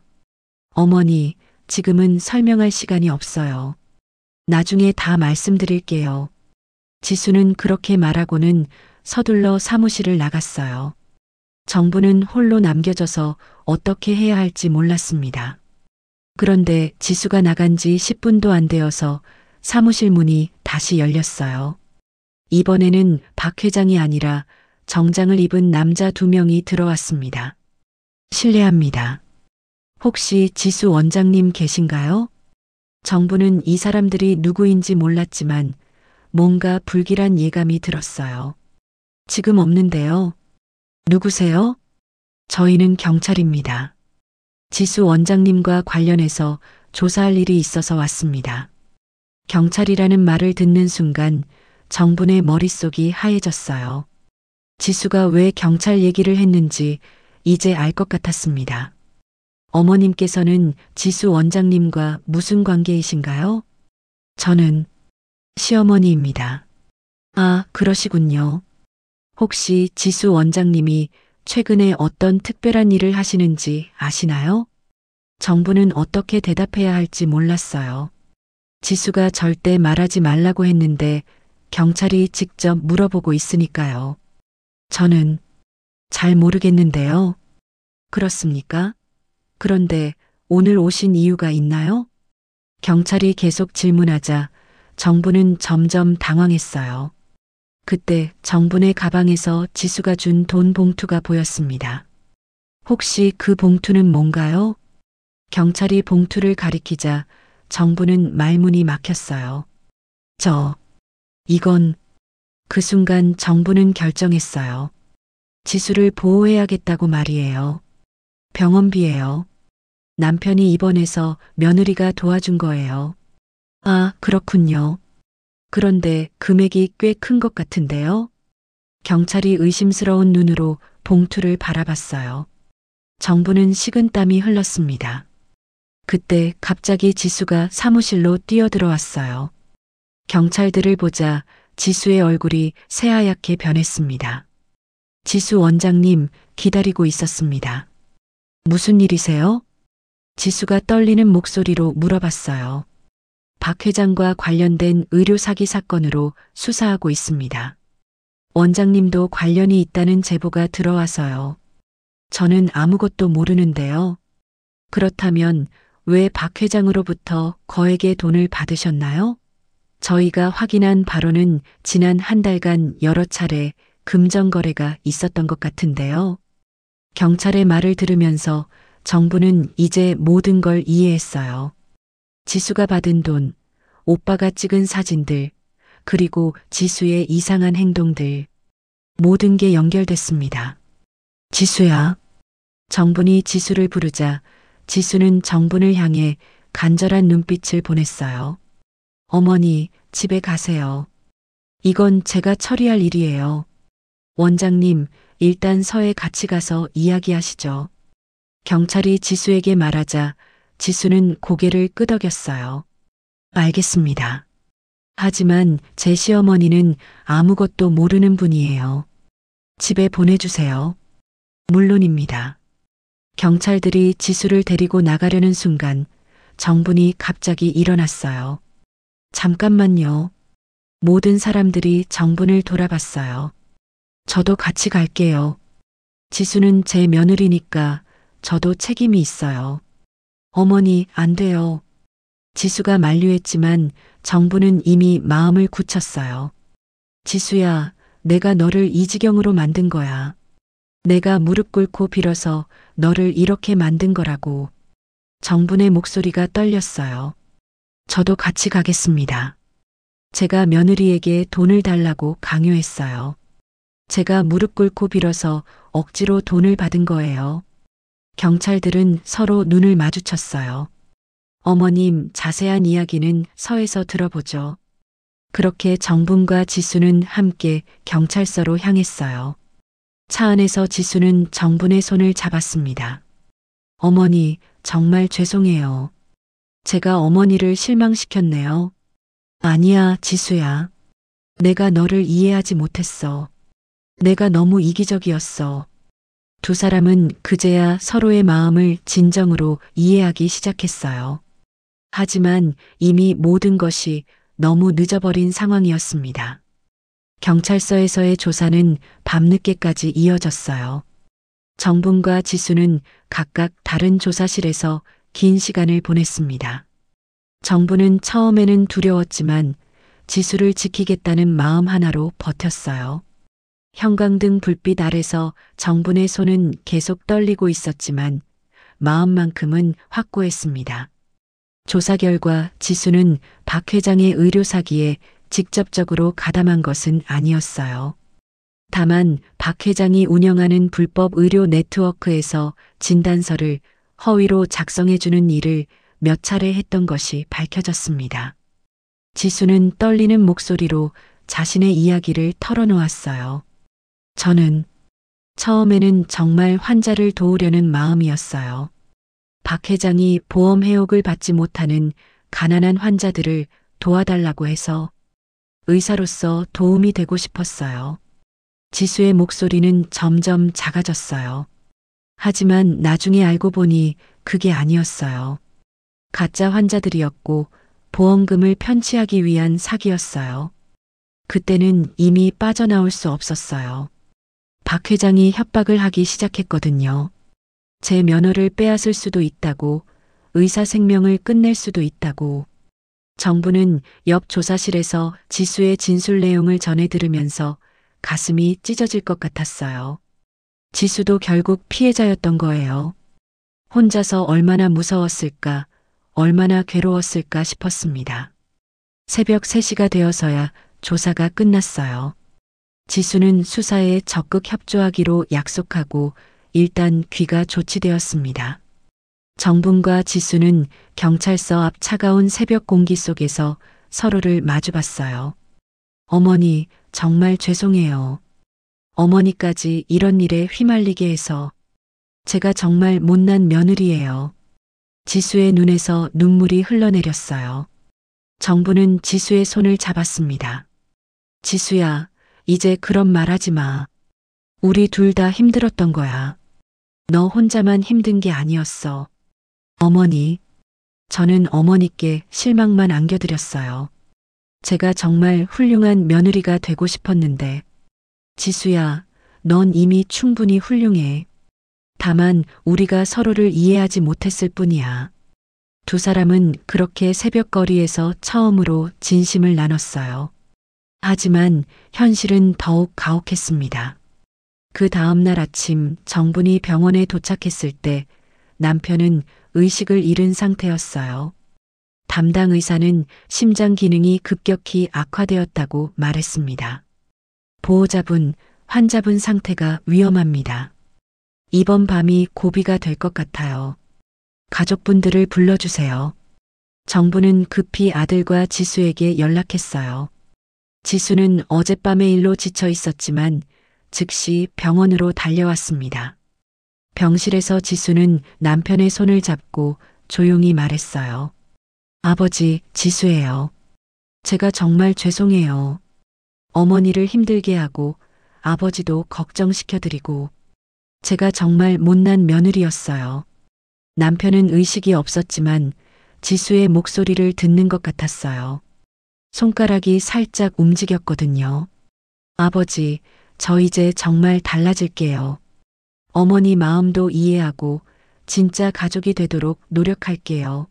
어머니, 지금은 설명할 시간이 없어요. 나중에 다 말씀드릴게요. 지수는 그렇게 말하고는 서둘러 사무실을 나갔어요. 정부는 홀로 남겨져서 어떻게 해야 할지 몰랐습니다. 그런데 지수가 나간 지 10분도 안 되어서 사무실 문이 다시 열렸어요. 이번에는 박 회장이 아니라 정장을 입은 남자 2명이 들어왔습니다. 실례합니다. 혹시 지수 원장님 계신가요? 정부는 이 사람들이 누구인지 몰랐지만 뭔가 불길한 예감이 들었어요. 지금 없는데요. 누구세요? 저희는 경찰입니다. 지수 원장님과 관련해서 조사할 일이 있어서 왔습니다. 경찰이라는 말을 듣는 순간 정분의 머릿속이 하얘졌어요. 지수가 왜 경찰 얘기를 했는지 이제 알 것 같았습니다. 어머님께서는 지수 원장님과 무슨 관계이신가요? 저는 시어머니입니다. 아, 그러시군요. 혹시 지수 원장님이 최근에 어떤 특별한 일을 하시는지 아시나요? 정부는 어떻게 대답해야 할지 몰랐어요. 지수가 절대 말하지 말라고 했는데 경찰이 직접 물어보고 있으니까요. 저는 잘 모르겠는데요. 그렇습니까? 그런데 오늘 오신 이유가 있나요? 경찰이 계속 질문하자 정부는 점점 당황했어요. 그때 정분의 가방에서 지수가 준 돈 봉투가 보였습니다. 혹시 그 봉투는 뭔가요? 경찰이 봉투를 가리키자 정부는 말문이 막혔어요. 이건 그 순간 정부는 결정했어요. 지수를 보호해야겠다고 말이에요. 병원비예요. 남편이 입원해서 며느리가 도와준 거예요. 아, 그렇군요. 그런데 금액이 꽤 큰 것 같은데요? 경찰이 의심스러운 눈으로 봉투를 바라봤어요. 정부는 식은땀이 흘렀습니다. 그때 갑자기 지수가 사무실로 뛰어들어왔어요. 경찰들을 보자 지수의 얼굴이 새하얗게 변했습니다. 지수 원장님 기다리고 있었습니다. 무슨 일이세요? 지수가 떨리는 목소리로 물어봤어요. 박 회장과 관련된 의료 사기 사건으로 수사하고 있습니다. 원장님도 관련이 있다는 제보가 들어와서요. 저는 아무것도 모르는데요. 그렇다면 왜 박 회장으로부터 거액의 돈을 받으셨나요? 저희가 확인한 바로는 지난 한 달간 여러 차례 금전 거래가 있었던 것 같은데요. 경찰의 말을 들으면서 정부는 이제 모든 걸 이해했어요. 지수가 받은 돈, 오빠가 찍은 사진들, 그리고 지수의 이상한 행동들, 모든 게 연결됐습니다. 지수야. 정분이 지수를 부르자 지수는 정분을 향해 간절한 눈빛을 보냈어요. 어머니, 집에 가세요. 이건 제가 처리할 일이에요. 원장님, 일단 서에 같이 가서 이야기하시죠. 경찰이 지수에게 말하자 지수는 고개를 끄덕였어요. 알겠습니다. 하지만 제 시어머니는 아무것도 모르는 분이에요. 집에 보내주세요. 물론입니다. 경찰들이 지수를 데리고 나가려는 순간 정분이 갑자기 일어났어요. 잠깐만요. 모든 사람들이 정분을 돌아봤어요. 저도 같이 갈게요. 지수는 제 며느리니까 저도 책임이 있어요. 어머니, 안 돼요. 지수가 만류했지만 정부는 이미 마음을 굳혔어요. 지수야, 내가 너를 이 지경으로 만든 거야. 내가 무릎 꿇고 빌어서 너를 이렇게 만든 거라고. 정분의 목소리가 떨렸어요. 저도 같이 가겠습니다. 제가 며느리에게 돈을 달라고 강요했어요. 제가 무릎 꿇고 빌어서 억지로 돈을 받은 거예요. 경찰들은 서로 눈을 마주쳤어요. 어머님, 자세한 이야기는 서에서 들어보죠. 그렇게 정분과 지수는 함께 경찰서로 향했어요. 차 안에서 지수는 정분의 손을 잡았습니다. 어머니, 정말 죄송해요. 제가 어머니를 실망시켰네요. 아니야, 지수야. 내가 너를 이해하지 못했어. 내가 너무 이기적이었어. 두 사람은 그제야 서로의 마음을 진정으로 이해하기 시작했어요. 하지만 이미 모든 것이 너무 늦어버린 상황이었습니다. 경찰서에서의 조사는 밤늦게까지 이어졌어요. 정분과 지수는 각각 다른 조사실에서 긴 시간을 보냈습니다. 정분은 처음에는 두려웠지만 지수를 지키겠다는 마음 하나로 버텼어요. 형광등 불빛 아래서 정분의 손은 계속 떨리고 있었지만 마음만큼은 확고했습니다. 조사 결과 지수는 박 회장의 의료 사기에 직접적으로 가담한 것은 아니었어요. 다만 박 회장이 운영하는 불법 의료 네트워크에서 진단서를 허위로 작성해주는 일을 몇 차례 했던 것이 밝혀졌습니다. 지수는 떨리는 목소리로 자신의 이야기를 털어놓았어요. 저는 처음에는 정말 환자를 도우려는 마음이었어요. 박 회장이 보험 해옥을 받지 못하는 가난한 환자들을 도와달라고 해서 의사로서 도움이 되고 싶었어요. 지수의 목소리는 점점 작아졌어요. 하지만 나중에 알고 보니 그게 아니었어요. 가짜 환자들이었고 보험금을 편취하기 위한 사기였어요. 그때는 이미 빠져나올 수 없었어요. 박 회장이 협박을 하기 시작했거든요. 제 면허를 빼앗을 수도 있다고, 의사 생명을 끝낼 수도 있다고. 정부는 옆 조사실에서 지수의 진술 내용을 전해 들으면서 가슴이 찢어질 것 같았어요. 지수도 결국 피해자였던 거예요. 혼자서 얼마나 무서웠을까, 얼마나 괴로웠을까 싶었습니다. 새벽 3시가 되어서야 조사가 끝났어요. 지수는 수사에 적극 협조하기로 약속하고 일단 귀가 조치되었습니다. 정분과 지수는 경찰서 앞 차가운 새벽 공기 속에서 서로를 마주봤어요. 어머니, 정말 죄송해요. 어머니까지 이런 일에 휘말리게 해서 제가 정말 못난 며느리예요. 지수의 눈에서 눈물이 흘러내렸어요. 정부는 지수의 손을 잡았습니다. 지수야, 이제 그런 말 하지 마. 우리 둘 다 힘들었던 거야. 너 혼자만 힘든 게 아니었어. 어머니, 저는 어머니께 실망만 안겨드렸어요. 제가 정말 훌륭한 며느리가 되고 싶었는데. 지수야, 넌 이미 충분히 훌륭해. 다만 우리가 서로를 이해하지 못했을 뿐이야. 두 사람은 그렇게 새벽거리에서 처음으로 진심을 나눴어요. 하지만 현실은 더욱 가혹했습니다. 그 다음날 아침 정분이 병원에 도착했을 때 남편은 의식을 잃은 상태였어요. 담당 의사는 심장 기능이 급격히 악화되었다고 말했습니다. 보호자분, 환자분 상태가 위험합니다. 이번 밤이 고비가 될 것 같아요. 가족분들을 불러주세요. 정부는 급히 아들과 지수에게 연락했어요. 지수는 어젯밤의 일로 지쳐 있었지만 즉시 병원으로 달려왔습니다. 병실에서 지수는 남편의 손을 잡고 조용히 말했어요. 아버지, 지수예요. 제가 정말 죄송해요. 어머니를 힘들게 하고 아버지도 걱정시켜드리고 제가 정말 못난 며느리였어요. 남편은 의식이 없었지만 지수의 목소리를 듣는 것 같았어요. 손가락이 살짝 움직였거든요. 아버지, 저 이제 정말 달라질게요. 어머니 마음도 이해하고 진짜 가족이 되도록 노력할게요.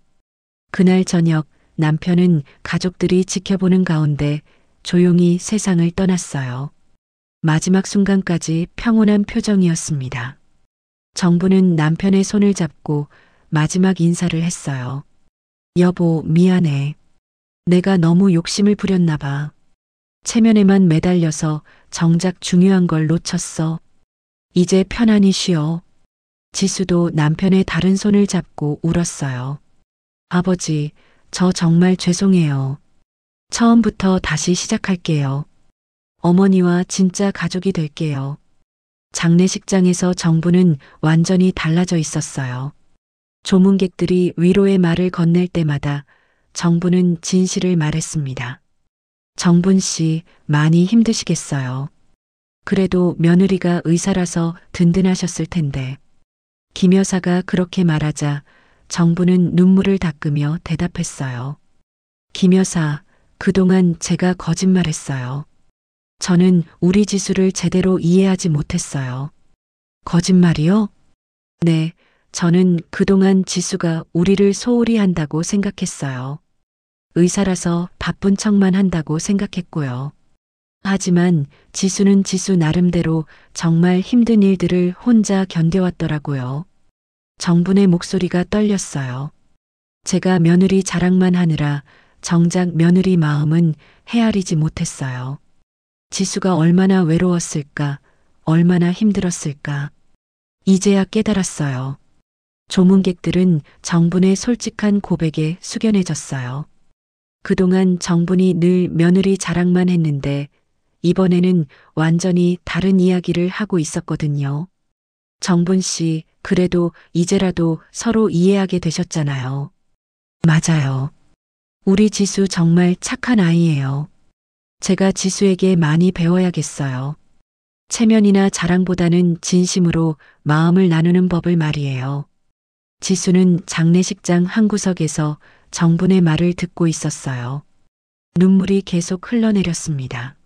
그날 저녁 남편은 가족들이 지켜보는 가운데 조용히 세상을 떠났어요. 마지막 순간까지 평온한 표정이었습니다. 정부는 남편의 손을 잡고 마지막 인사를 했어요. 여보, 미안해. 내가 너무 욕심을 부렸나 봐. 체면에만 매달려서 정작 중요한 걸 놓쳤어. 이제 편안히 쉬어. 지수도 남편의 다른 손을 잡고 울었어요. 아버지, 저 정말 죄송해요. 처음부터 다시 시작할게요. 어머니와 진짜 가족이 될게요. 장례식장에서 정부는 완전히 달라져 있었어요. 조문객들이 위로의 말을 건넬 때마다 정부는 진실을 말했습니다. 정분 씨, 많이 힘드시겠어요. 그래도 며느리가 의사라서 든든하셨을 텐데. 김 여사가 그렇게 말하자 정부는 눈물을 닦으며 대답했어요. 김 여사, 그동안 제가 거짓말했어요. 저는 우리 지수를 제대로 이해하지 못했어요. 거짓말이요? 네, 저는 그동안 지수가 우리를 소홀히 한다고 생각했어요. 의사라서 바쁜 척만 한다고 생각했고요. 하지만 지수는 지수 나름대로 정말 힘든 일들을 혼자 견뎌왔더라고요. 정분의 목소리가 떨렸어요. 제가 며느리 자랑만 하느라 정작 며느리 마음은 헤아리지 못했어요. 지수가 얼마나 외로웠을까, 얼마나 힘들었을까. 이제야 깨달았어요. 조문객들은 정분의 솔직한 고백에 숙연해졌어요. 그동안 정분이 늘 며느리 자랑만 했는데 이번에는 완전히 다른 이야기를 하고 있었거든요. 정분 씨, 그래도 이제라도 서로 이해하게 되셨잖아요. 맞아요. 우리 지수 정말 착한 아이예요. 제가 지수에게 많이 배워야겠어요. 체면이나 자랑보다는 진심으로 마음을 나누는 법을 말이에요. 지수는 장례식장 한 구석에서 정분의 말을 듣고 있었어요. 눈물이 계속 흘러내렸습니다.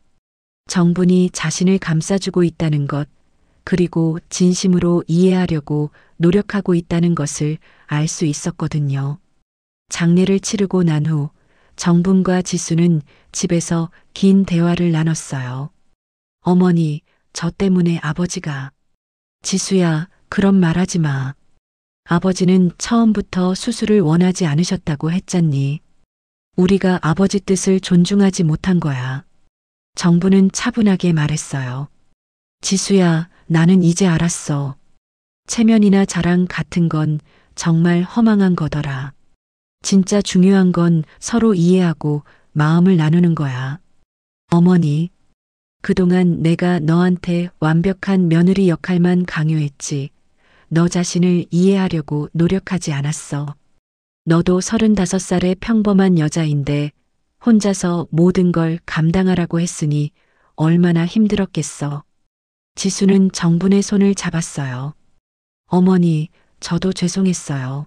정분이 자신을 감싸주고 있다는 것, 그리고 진심으로 이해하려고 노력하고 있다는 것을 알 수 있었거든요. 장례를 치르고 난 후 정분과 지수는 집에서 긴 대화를 나눴어요. 어머니, 저 때문에 아버지가. 지수야, 그런 말 하지 마. 아버지는 처음부터 수술을 원하지 않으셨다고 했잖니. 우리가 아버지 뜻을 존중하지 못한 거야. 정부는 차분하게 말했어요. 지수야, 나는 이제 알았어. 체면이나 자랑 같은 건 정말 허망한 거더라. 진짜 중요한 건 서로 이해하고 마음을 나누는 거야. 어머니, 그동안 내가 너한테 완벽한 며느리 역할만 강요했지. 너 자신을 이해하려고 노력하지 않았어. 너도 35살의 평범한 여자인데 혼자서 모든 걸 감당하라고 했으니 얼마나 힘들었겠어. 지수는 정분의 손을 잡았어요. 어머니, 저도 죄송했어요.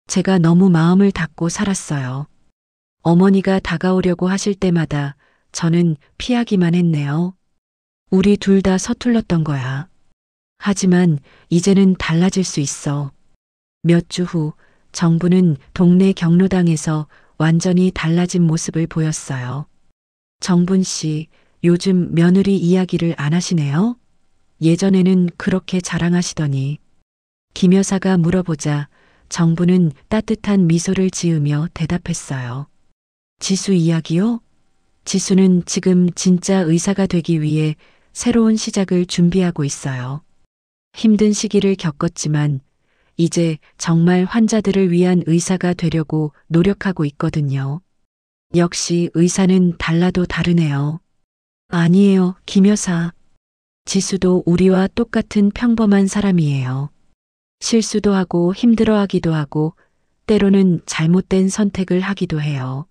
제가 너무 마음을 닫고 살았어요. 어머니가 다가오려고 하실 때마다 저는 피하기만 했네요. 우리 둘 다 서툴렀던 거야. 하지만 이제는 달라질 수 있어. 몇 주 후 정부는 동네 경로당에서 완전히 달라진 모습을 보였어요. 정분 씨, 요즘 며느리 이야기를 안 하시네요? 예전에는 그렇게 자랑하시더니. 김 여사가 물어보자 정부는 따뜻한 미소를 지으며 대답했어요. 지수 이야기요? 지수는 지금 진짜 의사가 되기 위해 새로운 시작을 준비하고 있어요. 힘든 시기를 겪었지만 이제 정말 환자들을 위한 의사가 되려고 노력하고 있거든요. 역시 의사는 달라도 다르네요. 아니에요, 김 여사. 지수도 우리와 똑같은 평범한 사람이에요. 실수도 하고 힘들어하기도 하고 때로는 잘못된 선택을 하기도 해요.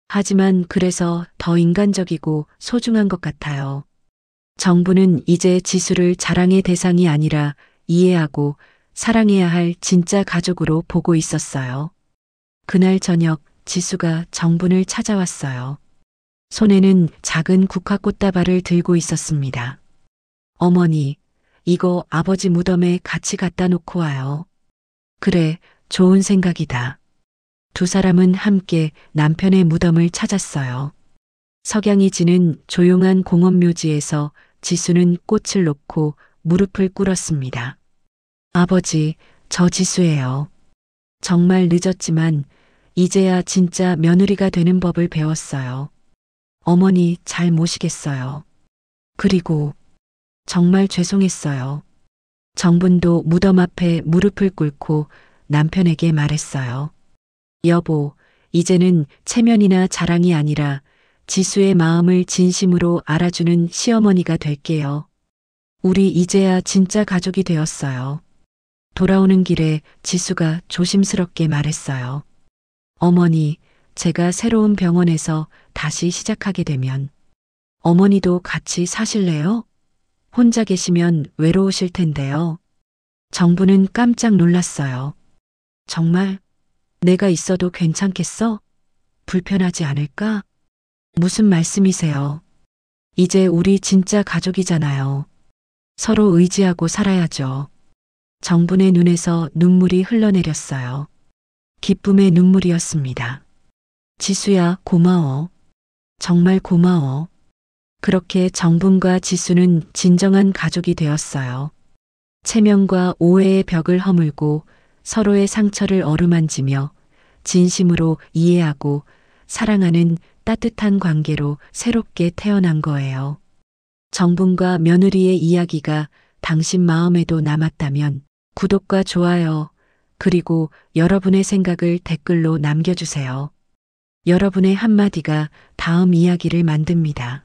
하지만 그래서 더 인간적이고 소중한 것 같아요. 정부는 이제 지수를 자랑의 대상이 아니라 이해하고 사랑해야 할 진짜 가족으로 보고 있었어요. 그날 저녁 지수가 정분을 찾아왔어요. 손에는 작은 국화꽃다발을 들고 있었습니다. 어머니, 이거 아버지 무덤에 같이 갖다 놓고 와요. 그래, 좋은 생각이다. 두 사람은 함께 남편의 무덤을 찾았어요. 석양이 지는 조용한 공원묘지에서 지수는 꽃을 놓고 무릎을 꿇었습니다. 아버지, 저 지수예요. 정말 늦었지만 이제야 진짜 며느리가 되는 법을 배웠어요. 어머니 잘 모시겠어요. 그리고 정말 죄송했어요. 정분도 무덤 앞에 무릎을 꿇고 남편에게 말했어요. 여보, 이제는 체면이나 자랑이 아니라 지수의 마음을 진심으로 알아주는 시어머니가 될게요. 우리 이제야 진짜 가족이 되었어요. 돌아오는 길에 지수가 조심스럽게 말했어요. 어머니, 제가 새로운 병원에서 다시 시작하게 되면 어머니도 같이 사실래요? 혼자 계시면 외로우실 텐데요. 정부는 깜짝 놀랐어요. 정말? 내가 있어도 괜찮겠어? 불편하지 않을까? 무슨 말씀이세요? 이제 우리 진짜 가족이잖아요. 서로 의지하고 살아야죠. 정분의 눈에서 눈물이 흘러내렸어요. 기쁨의 눈물이었습니다. 지수야, 고마워. 정말 고마워. 그렇게 정분과 지수는 진정한 가족이 되었어요. 체면과 오해의 벽을 허물고 서로의 상처를 어루만지며 진심으로 이해하고 사랑하는 따뜻한 관계로 새롭게 태어난 거예요. 정분과 며느리의 이야기가 당신 마음에도 남았다면 구독과 좋아요, 그리고 여러분의 생각을 댓글로 남겨주세요. 여러분의 한마디가 다음 이야기를 만듭니다.